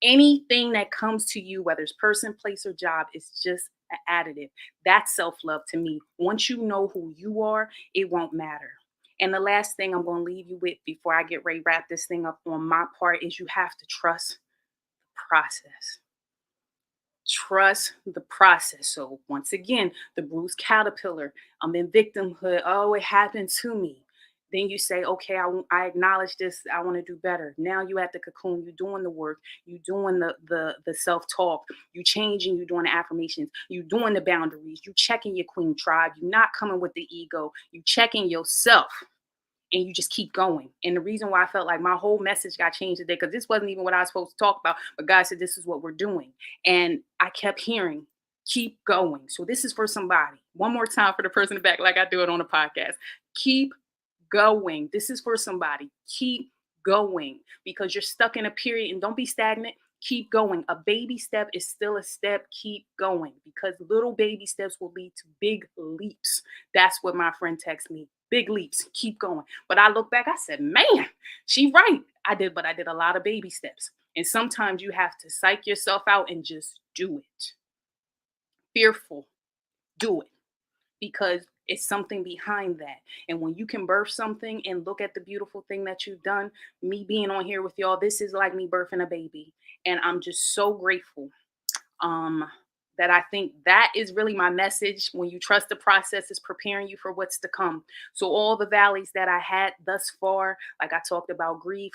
anything that comes to you, whether it's person, place, or job, is just an additive. That's self-love to me. Once you know who you are, it won't matter. And the last thing I'm going to leave you with before I get ready to wrap this thing up on my part is, you have to trust process. Trust the process. So once again, the bruised caterpillar, I'm in victimhood. Oh, it happened to me. Then you say, okay, I acknowledge this. I want to do better. Now you at the cocoon. You doing the work. You doing the self talk. You changing. You doing the affirmations. You doing the boundaries. You checking your queen tribe. You not coming with the ego. You checking yourself. And you just keep going. And the reason why I felt like my whole message got changed today, because this wasn't even what I was supposed to talk about, but God said, this is what we're doing. And I kept hearing, Keep going. So this is for somebody. One more time for the person in the back, like I do it on the podcast. Keep going. This is for somebody. Keep going because you're stuck in a period and don't be stagnant. Keep going. A baby step is still a step. Keep going because little baby steps will lead to big leaps. That's what my friend texted me. Big leaps. Keep going. But I look back, I said, man, she right. But I did a lot of baby steps. And sometimes you have to psych yourself out and just do it. Fearful, do it because it's something behind that. And when you can birth something and look at the beautiful thing that you've done, me being on here with y'all, this is like me birthing a baby. And I'm just so grateful. Um, that I think that is really my message. When you trust the process is preparing you for what's to come. So all the valleys that I had thus far, like I talked about grief,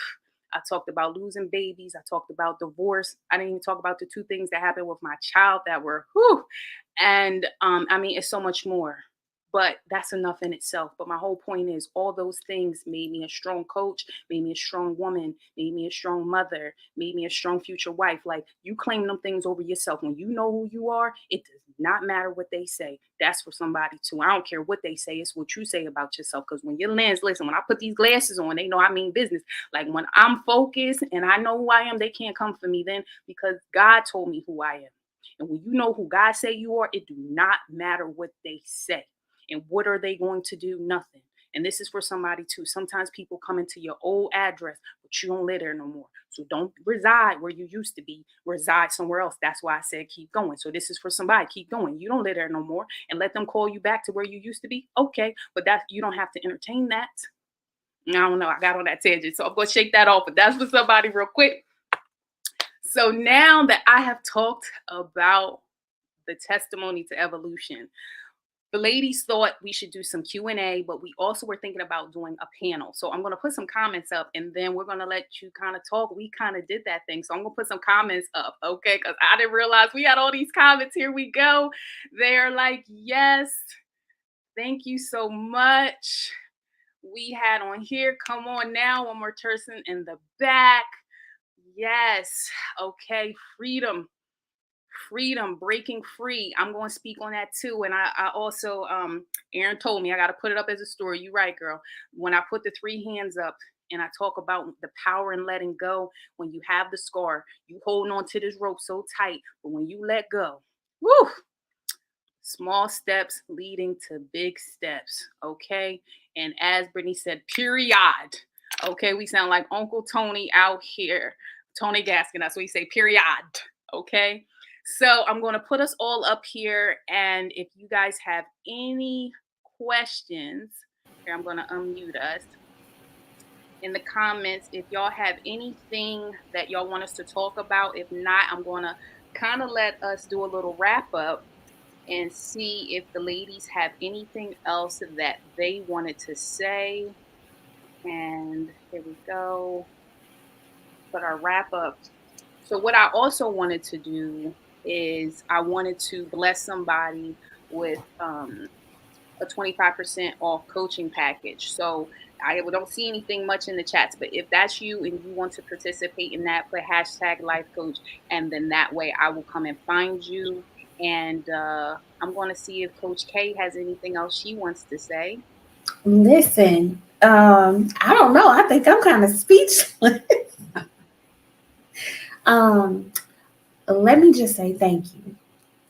I talked about losing babies, I talked about divorce. I didn't even talk about the two things that happened with my child that were whew. And I mean, it's so much more. But that's enough in itself. But my whole point is all those things made me a strong coach, made me a strong woman, made me a strong mother, made me a strong future wife. Like you claim them things over yourself. When you know who you are, it does not matter what they say. That's for somebody too. I don't care what they say. It's what you say about yourself. Because when your lens, listen, when I put these glasses on, they know I mean business. Like when I'm focused and I know who I am, they can't come for me then because God told me who I am. And when you know who God say you are, it do not matter what they say. And what are they going to do? Nothing. And this is for somebody too. Sometimes people come into your old address, but you don't live there no more. So don't reside where you used to be. Reside somewhere else. That's why I said keep going. So this is for somebody. Keep going. You don't live there no more. And let them call you back to where you used to be. Okay. But that you don't have to entertain that. I don't know. I got on that tangent. So I'm going to shake that off. But that's for somebody real quick. So now that I have talked about the testimony to evolution, the ladies thought we should do some Q&A, but we also were thinking about doing a panel. So I'm going to put some comments up and then we're going to let you kind of talk. We kind of did that thing. So I'm going to put some comments up, okay? Because I didn't realize we had all these comments. Here we go. They're like, yes, thank you so much. We had on here, come on now, one more person in the back. Yes, okay, freedom, breaking free. I'm going to speak on that too. And I also Aaron told me I got to put it up as a story. You right, girl. When I put the three hands up and I talk about the power in letting go, when you have the scar, you holding on to this rope so tight, but when you let go, woo, small steps leading to big steps. Okay. And as Brittany said, period. Okay, we sound like Uncle Tony out here. Tony Gaskin, that's what he say, period. Okay. So I'm going to put us all up here. And if you guys have any questions, here I'm going to unmute us in the comments. If y'all have anything that y'all want us to talk about, if not, I'm going to kind of let us do a little wrap up and see if the ladies have anything else that they wanted to say. And here we go. Put our wrap up. So what I also wanted to do is I wanted to bless somebody with a 25% off coaching package. So I don't see anything much in the chats, but if that's you and you want to participate in that, put hashtag life coach. And then that way I will come and find you. And I'm going to see if Coach K has anything else she wants to say. Listen, I don't know. I think I'm kind of speechless. um, Let me just say thank you.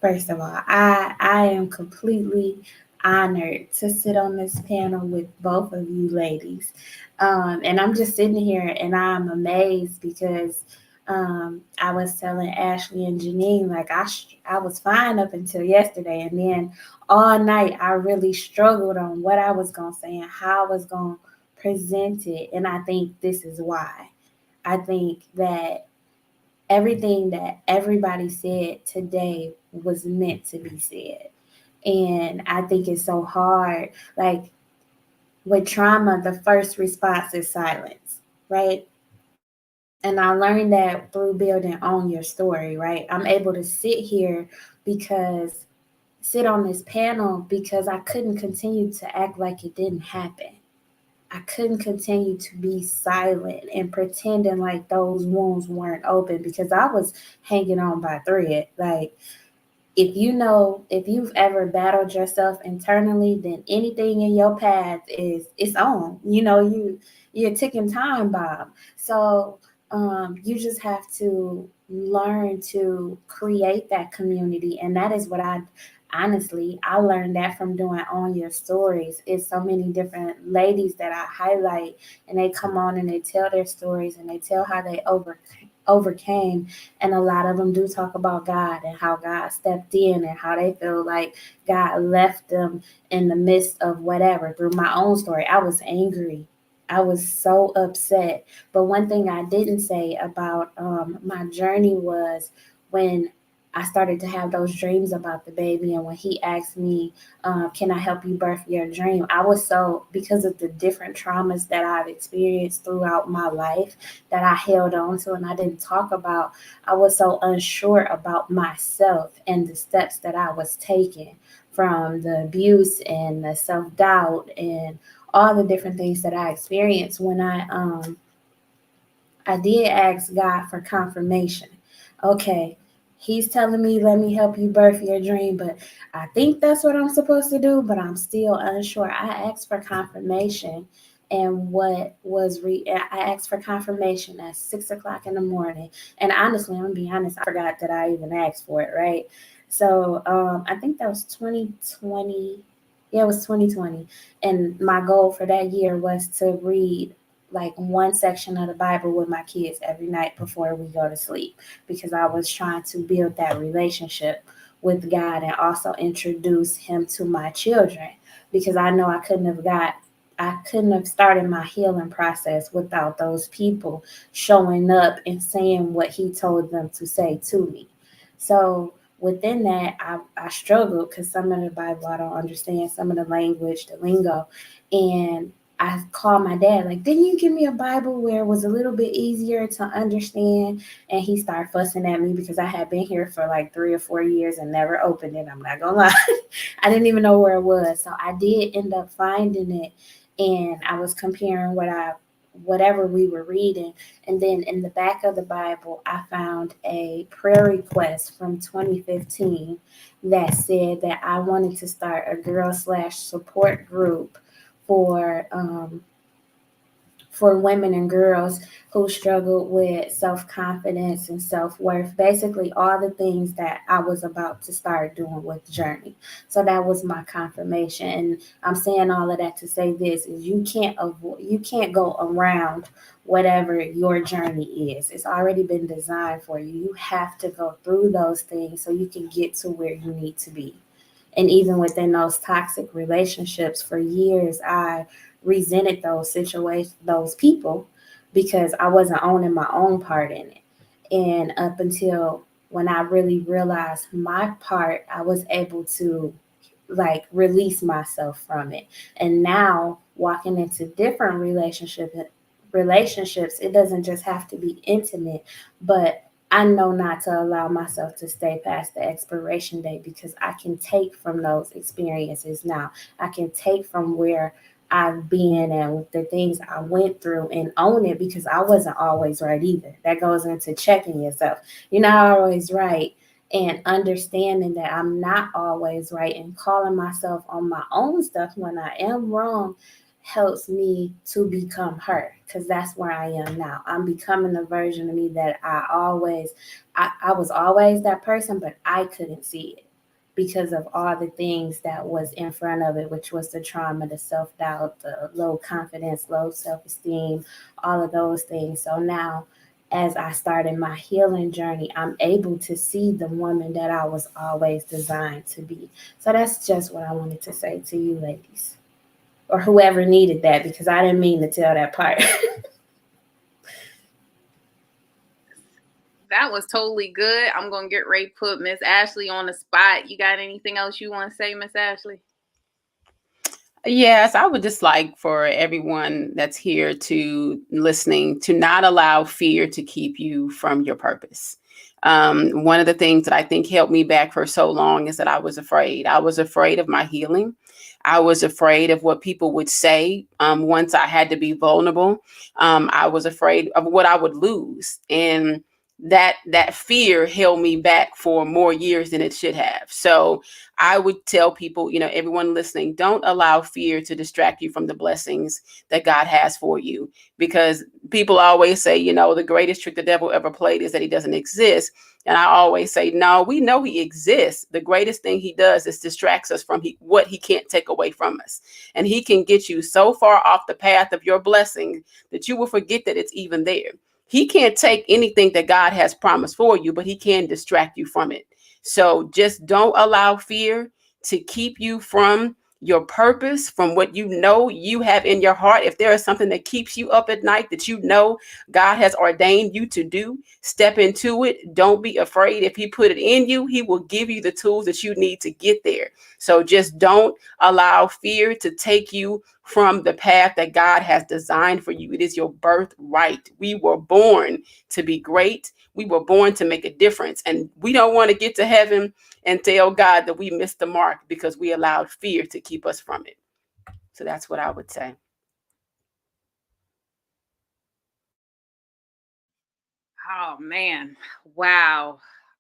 First of all, I am completely honored to sit on this panel with both of you ladies. And I'm just sitting here and I'm amazed because I was telling Ashley and Jineen, like I was fine up until yesterday. And then all night I really struggled on what I was going to say and how I was going to present it. And I think this is why. I think that everything that everybody said today was meant to be said. And I think it's so hard. Like with trauma, the first response is silence, right? And I learned that through building on your story, right? I'm able to sit on this panel because I couldn't continue to act like it didn't happen. I couldn't continue to be silent and pretending like those wounds weren't open because I was hanging on by thread. Like if you've ever battled yourself internally, then anything in your path is it's on. You're a ticking time bomb. So you just have to learn to create that community, and that is what I honestly I learned that from doing On Your Stories. It's so many different ladies that I highlight, and they come on and they tell their stories and they tell how they overcame, and a lot of them do talk about God and how God stepped in and how they feel like God left them in the midst of whatever. Through my own story, I was angry. I was so upset. But one thing I didn't say about my journey was when I started to have those dreams about the baby, and when he asked me, "Can I help you birth your dream?" I was so, because of the different traumas that I've experienced throughout my life that I held on to and I didn't talk about, I was so unsure about myself and the steps that I was taking, from the abuse and the self doubt and all the different things that I experienced when I did ask God for confirmation. Okay, He's telling me, let me help you birth your dream, but I think that's what I'm supposed to do, but I'm still unsure. I asked for confirmation, and I asked for confirmation at 6 o'clock in the morning. And honestly, I'm gonna be honest, I forgot that I even asked for it, right? So I think that was 2020. Yeah, it was 2020. And my goal for that year was to read like one section of the Bible with my kids every night before we go to sleep, because I was trying to build that relationship with God and also introduce Him to my children, because I know I couldn't have started my healing process without those people showing up and saying what He told them to say to me. So within that, I struggled because some of the Bible I don't understand, some of the language, the lingo, and I called my dad, like, didn't you give me a Bible where it was a little bit easier to understand? And he started fussing at me because I had been here for like 3 or 4 years and never opened it. I'm not gonna lie. I didn't even know where it was. So I did end up finding it, and I was comparing whatever we were reading. And then in the back of the Bible, I found a prayer request from 2015 that said that I wanted to start a girl/slash support group for women and girls who struggled with self confidence and self worth. Basically, all the things that I was about to start doing with Journey. So that was my confirmation. And I'm saying all of that to say this is you can't go around whatever your journey is. It's already been designed for you. You have to go through those things so you can get to where you need to be. And even within those toxic relationships, for years I resented those situations, those people, because I wasn't owning my own part in it. And up until when I really realized my part, I was able to like release myself from it. And now walking into different relationships, it doesn't just have to be intimate, but I know not to allow myself to stay past the expiration date, because I can take from those experiences now. I can take from where I've been and the things I went through and own it, because I wasn't always right either. That goes into checking yourself. You're not always right, and understanding that I'm not always right and calling myself on my own stuff when I am wrong helps me to become her, because that's where I am now. I'm becoming the version of me that I was always that person, but I couldn't see it because of all the things that was in front of it, which was the trauma, the self doubt, the low confidence, low self esteem, all of those things. So now, as I started my healing journey, I'm able to see the woman that I was always designed to be. So that's just what I wanted to say to you, ladies, or whoever needed that, because I didn't mean to tell that part. That was totally good. I'm gonna get ready to put Miss Ashley on the spot. You got anything else you want to say, Miss Ashley? Yes, I would just like for everyone that's here to listening to not allow fear to keep you from your purpose. One of the things that I think held me back for so long is that I was afraid. I was afraid of my healing. I was afraid of what people would say once I had to be vulnerable. I was afraid of what I would lose. And that fear held me back for more years than it should have. So I would tell people, everyone listening, don't allow fear to distract you from the blessings that God has for you. Because people always say, the greatest trick the devil ever played is that he doesn't exist. And I always say, no, we know he exists. The greatest thing he does is distracts us from what he can't take away from us. And he can get you so far off the path of your blessing that you will forget that it's even there. He can't take anything that God has promised for you, but he can distract you from it. So just don't allow fear to keep you from your purpose, from what you have in your heart. If there is something that keeps you up at night that God has ordained you to do, step into it. Don't be afraid. If he put it in you, he will give you the tools that you need to get there. So just don't allow fear to take you from the path that God has designed for you. It is your birthright. We were born to be great. We were born to make a difference. And we don't want to get to heaven and tell God that we missed the mark because we allowed fear to keep us from it. So that's what I would say. Oh man, wow.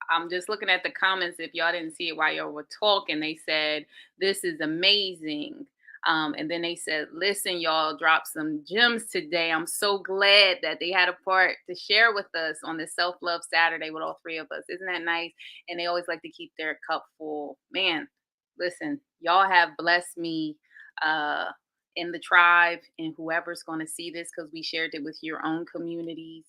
I'm just looking at the comments. If y'all didn't see it while y'all were talking, they said, "This is amazing." And then they said, "Listen, y'all dropped some gems today. I'm so glad that they had a part to share with us on this Self Love Saturday with all three of us. Isn't that nice?" And they always like to keep their cup full. Man, listen, y'all have blessed me uh, in the tribe and whoever's going to see this because we shared it with your own communities.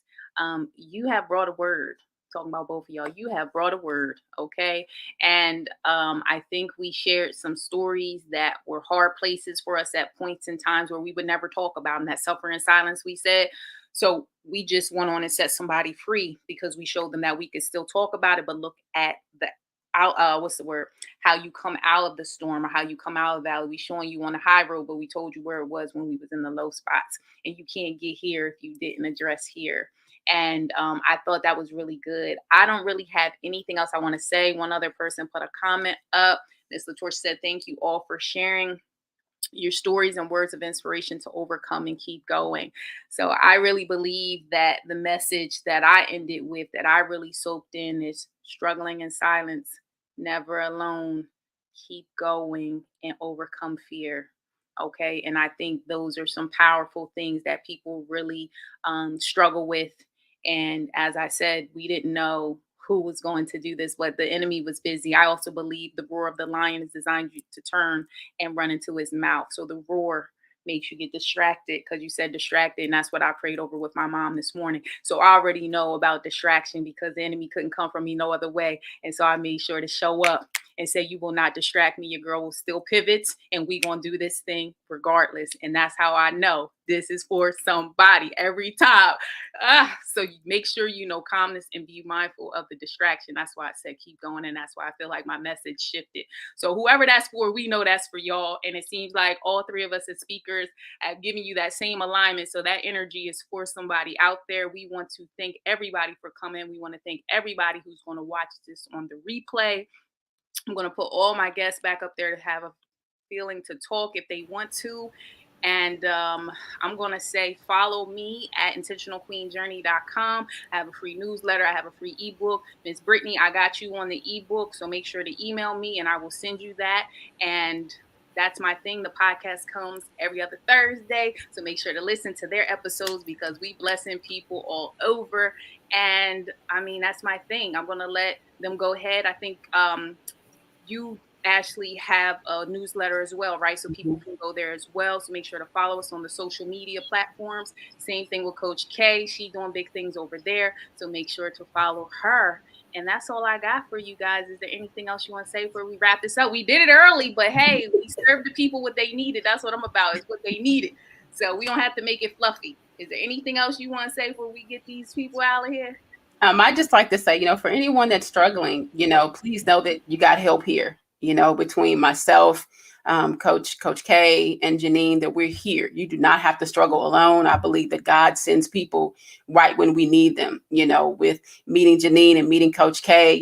You have brought a word. Talking about both of y'all, you have brought a word, okay? And I think we shared some stories that were hard places for us at points in times where we would never talk about, and that suffer in silence, we said. So we just went on and set somebody free because we showed them that we could still talk about it, but look at the out. What's the word? How you come out of the storm or how you come out of the valley. We showing you on the high road, but we told you where it was when we was in the low spots, and you can't get here if you didn't address here. And I thought that was really good. I don't really have anything else I want to say. One other person put a comment up. Miss LaTorch said, "Thank you all for sharing your stories and words of inspiration to overcome and keep going." So I really believe that the message that I ended with, that I really soaked in, is struggling in silence, never alone, keep going, and overcome fear. Okay. And I think those are some powerful things that people really struggle with. And as I said, we didn't know who was going to do this, but the enemy was busy. I also believe the roar of the lion is designed you to turn and run into his mouth. So the roar makes you get distracted because you said distracted. And that's what I prayed over with my mom this morning. So I already know about distraction because the enemy couldn't come from me no other way. And so I made sure to show up and say, "You will not distract me. Your girl will still pivot and we going to do this thing regardless." And that's how I know this is for somebody every time. So you make sure you know calmness and be mindful of the distraction. That's why I said keep going. And that's why I feel like my message shifted. So whoever that's for, we know that's for y'all. And it seems like all three of us as speakers have given you that same alignment. So that energy is for somebody out there. We want to thank everybody for coming. We want to thank everybody who's going to watch this on the replay. I'm going to put all my guests back up there to have a feeling to talk if they want to. And I'm going to say follow me at intentionalqueenjourney.com. I have a free newsletter. I have a free ebook. Miss Brittany, I got you on the ebook. So make sure to email me and I will send you that. And that's my thing. The podcast comes every other Thursday. So make sure to listen to their episodes because we blessing people all over. And I mean, that's my thing. I'm going to let them go ahead. I think you Ashley have a newsletter as well, right? So people can go there as well. So make sure to follow us on the social media platforms. Same thing with Coach K. She's doing big things over there. So make sure to follow her. And that's all I got for you guys. Is there anything else you want to say before we wrap this up? We did it early, but hey, we served the people what they needed. That's what I'm about, is what they needed. So we don't have to make it fluffy. Is there anything else you want to say before we get these people out of here? I just like to say, for anyone that's struggling, please know that you got help here. Between myself, Coach K, and Jineen, that we're here. You do not have to struggle alone. I believe that God sends people right when we need them. With meeting Jineen and meeting Coach K,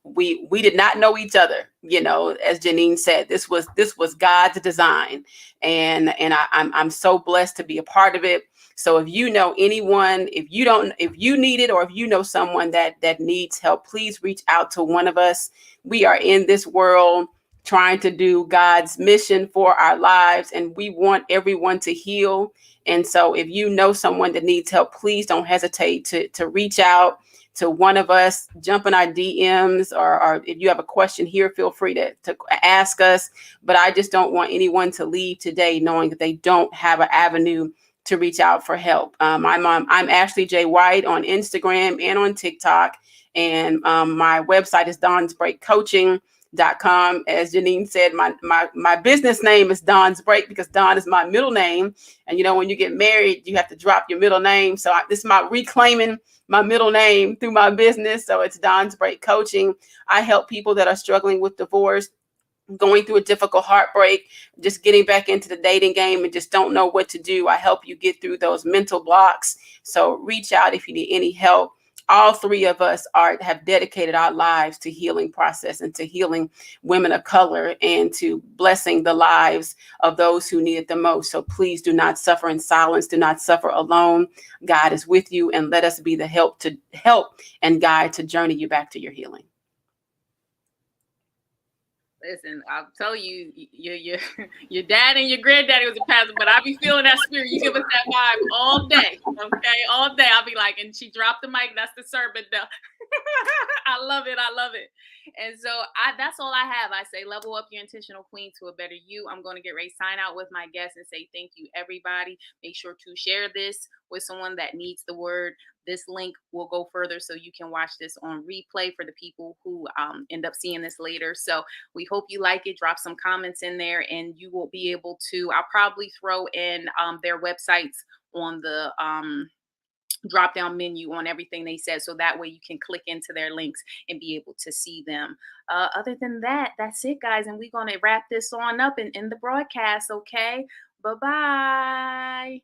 we did not know each other. As Jineen said, this was God's design, and I'm so blessed to be a part of it. So if you know anyone, if you need it, or if you know someone that needs help, please reach out to one of us. We are in this world trying to do God's mission for our lives, and we want everyone to heal. And so if you know someone that needs help, please don't hesitate to reach out to one of us, jump in our DMs, or if you have a question here, feel free to ask us. But I just don't want anyone to leave today knowing that they don't have an avenue to reach out for help. I'm Ashley J. White on Instagram and on TikTok. And my website is donsbreakcoaching.com. As Jineen said, my business name is Don's Break because Don is my middle name. And when you get married, you have to drop your middle name. So this is my reclaiming my middle name through my business. So it's Don's Break Coaching. I help people that are struggling with divorce, going through a difficult heartbreak, just getting back into the dating game and just don't know what to do. I help you get through those mental blocks. So reach out if you need any help. All three of us have dedicated our lives to healing process and to healing women of color and to blessing the lives of those who need it the most. So please do not suffer in silence. Do not suffer alone. God is with you, and let us be the help and guide to journey you back to your healing. Listen, I'll tell you, your dad and your granddaddy was a pastor, but I be feeling that spirit. You give us that vibe all day, okay? All day. I'll be like, and she dropped the mic. That's the serpent, though. I love it. I love it. And so that's all I have. I say, level up your intentional queen to a better you. I'm going to get ready to sign out with my guests and say thank you, everybody. Make sure to share this with someone that needs the word. This link will go further so you can watch this on replay for the people who end up seeing this later. So we hope you like it. Drop some comments in there and you will be able to, I'll probably throw in their websites on the drop down menu on everything they said. So that way you can click into their links and be able to see them. Other than that, that's it, guys. And we're going to wrap this on up and end the broadcast. Okay. Bye-bye.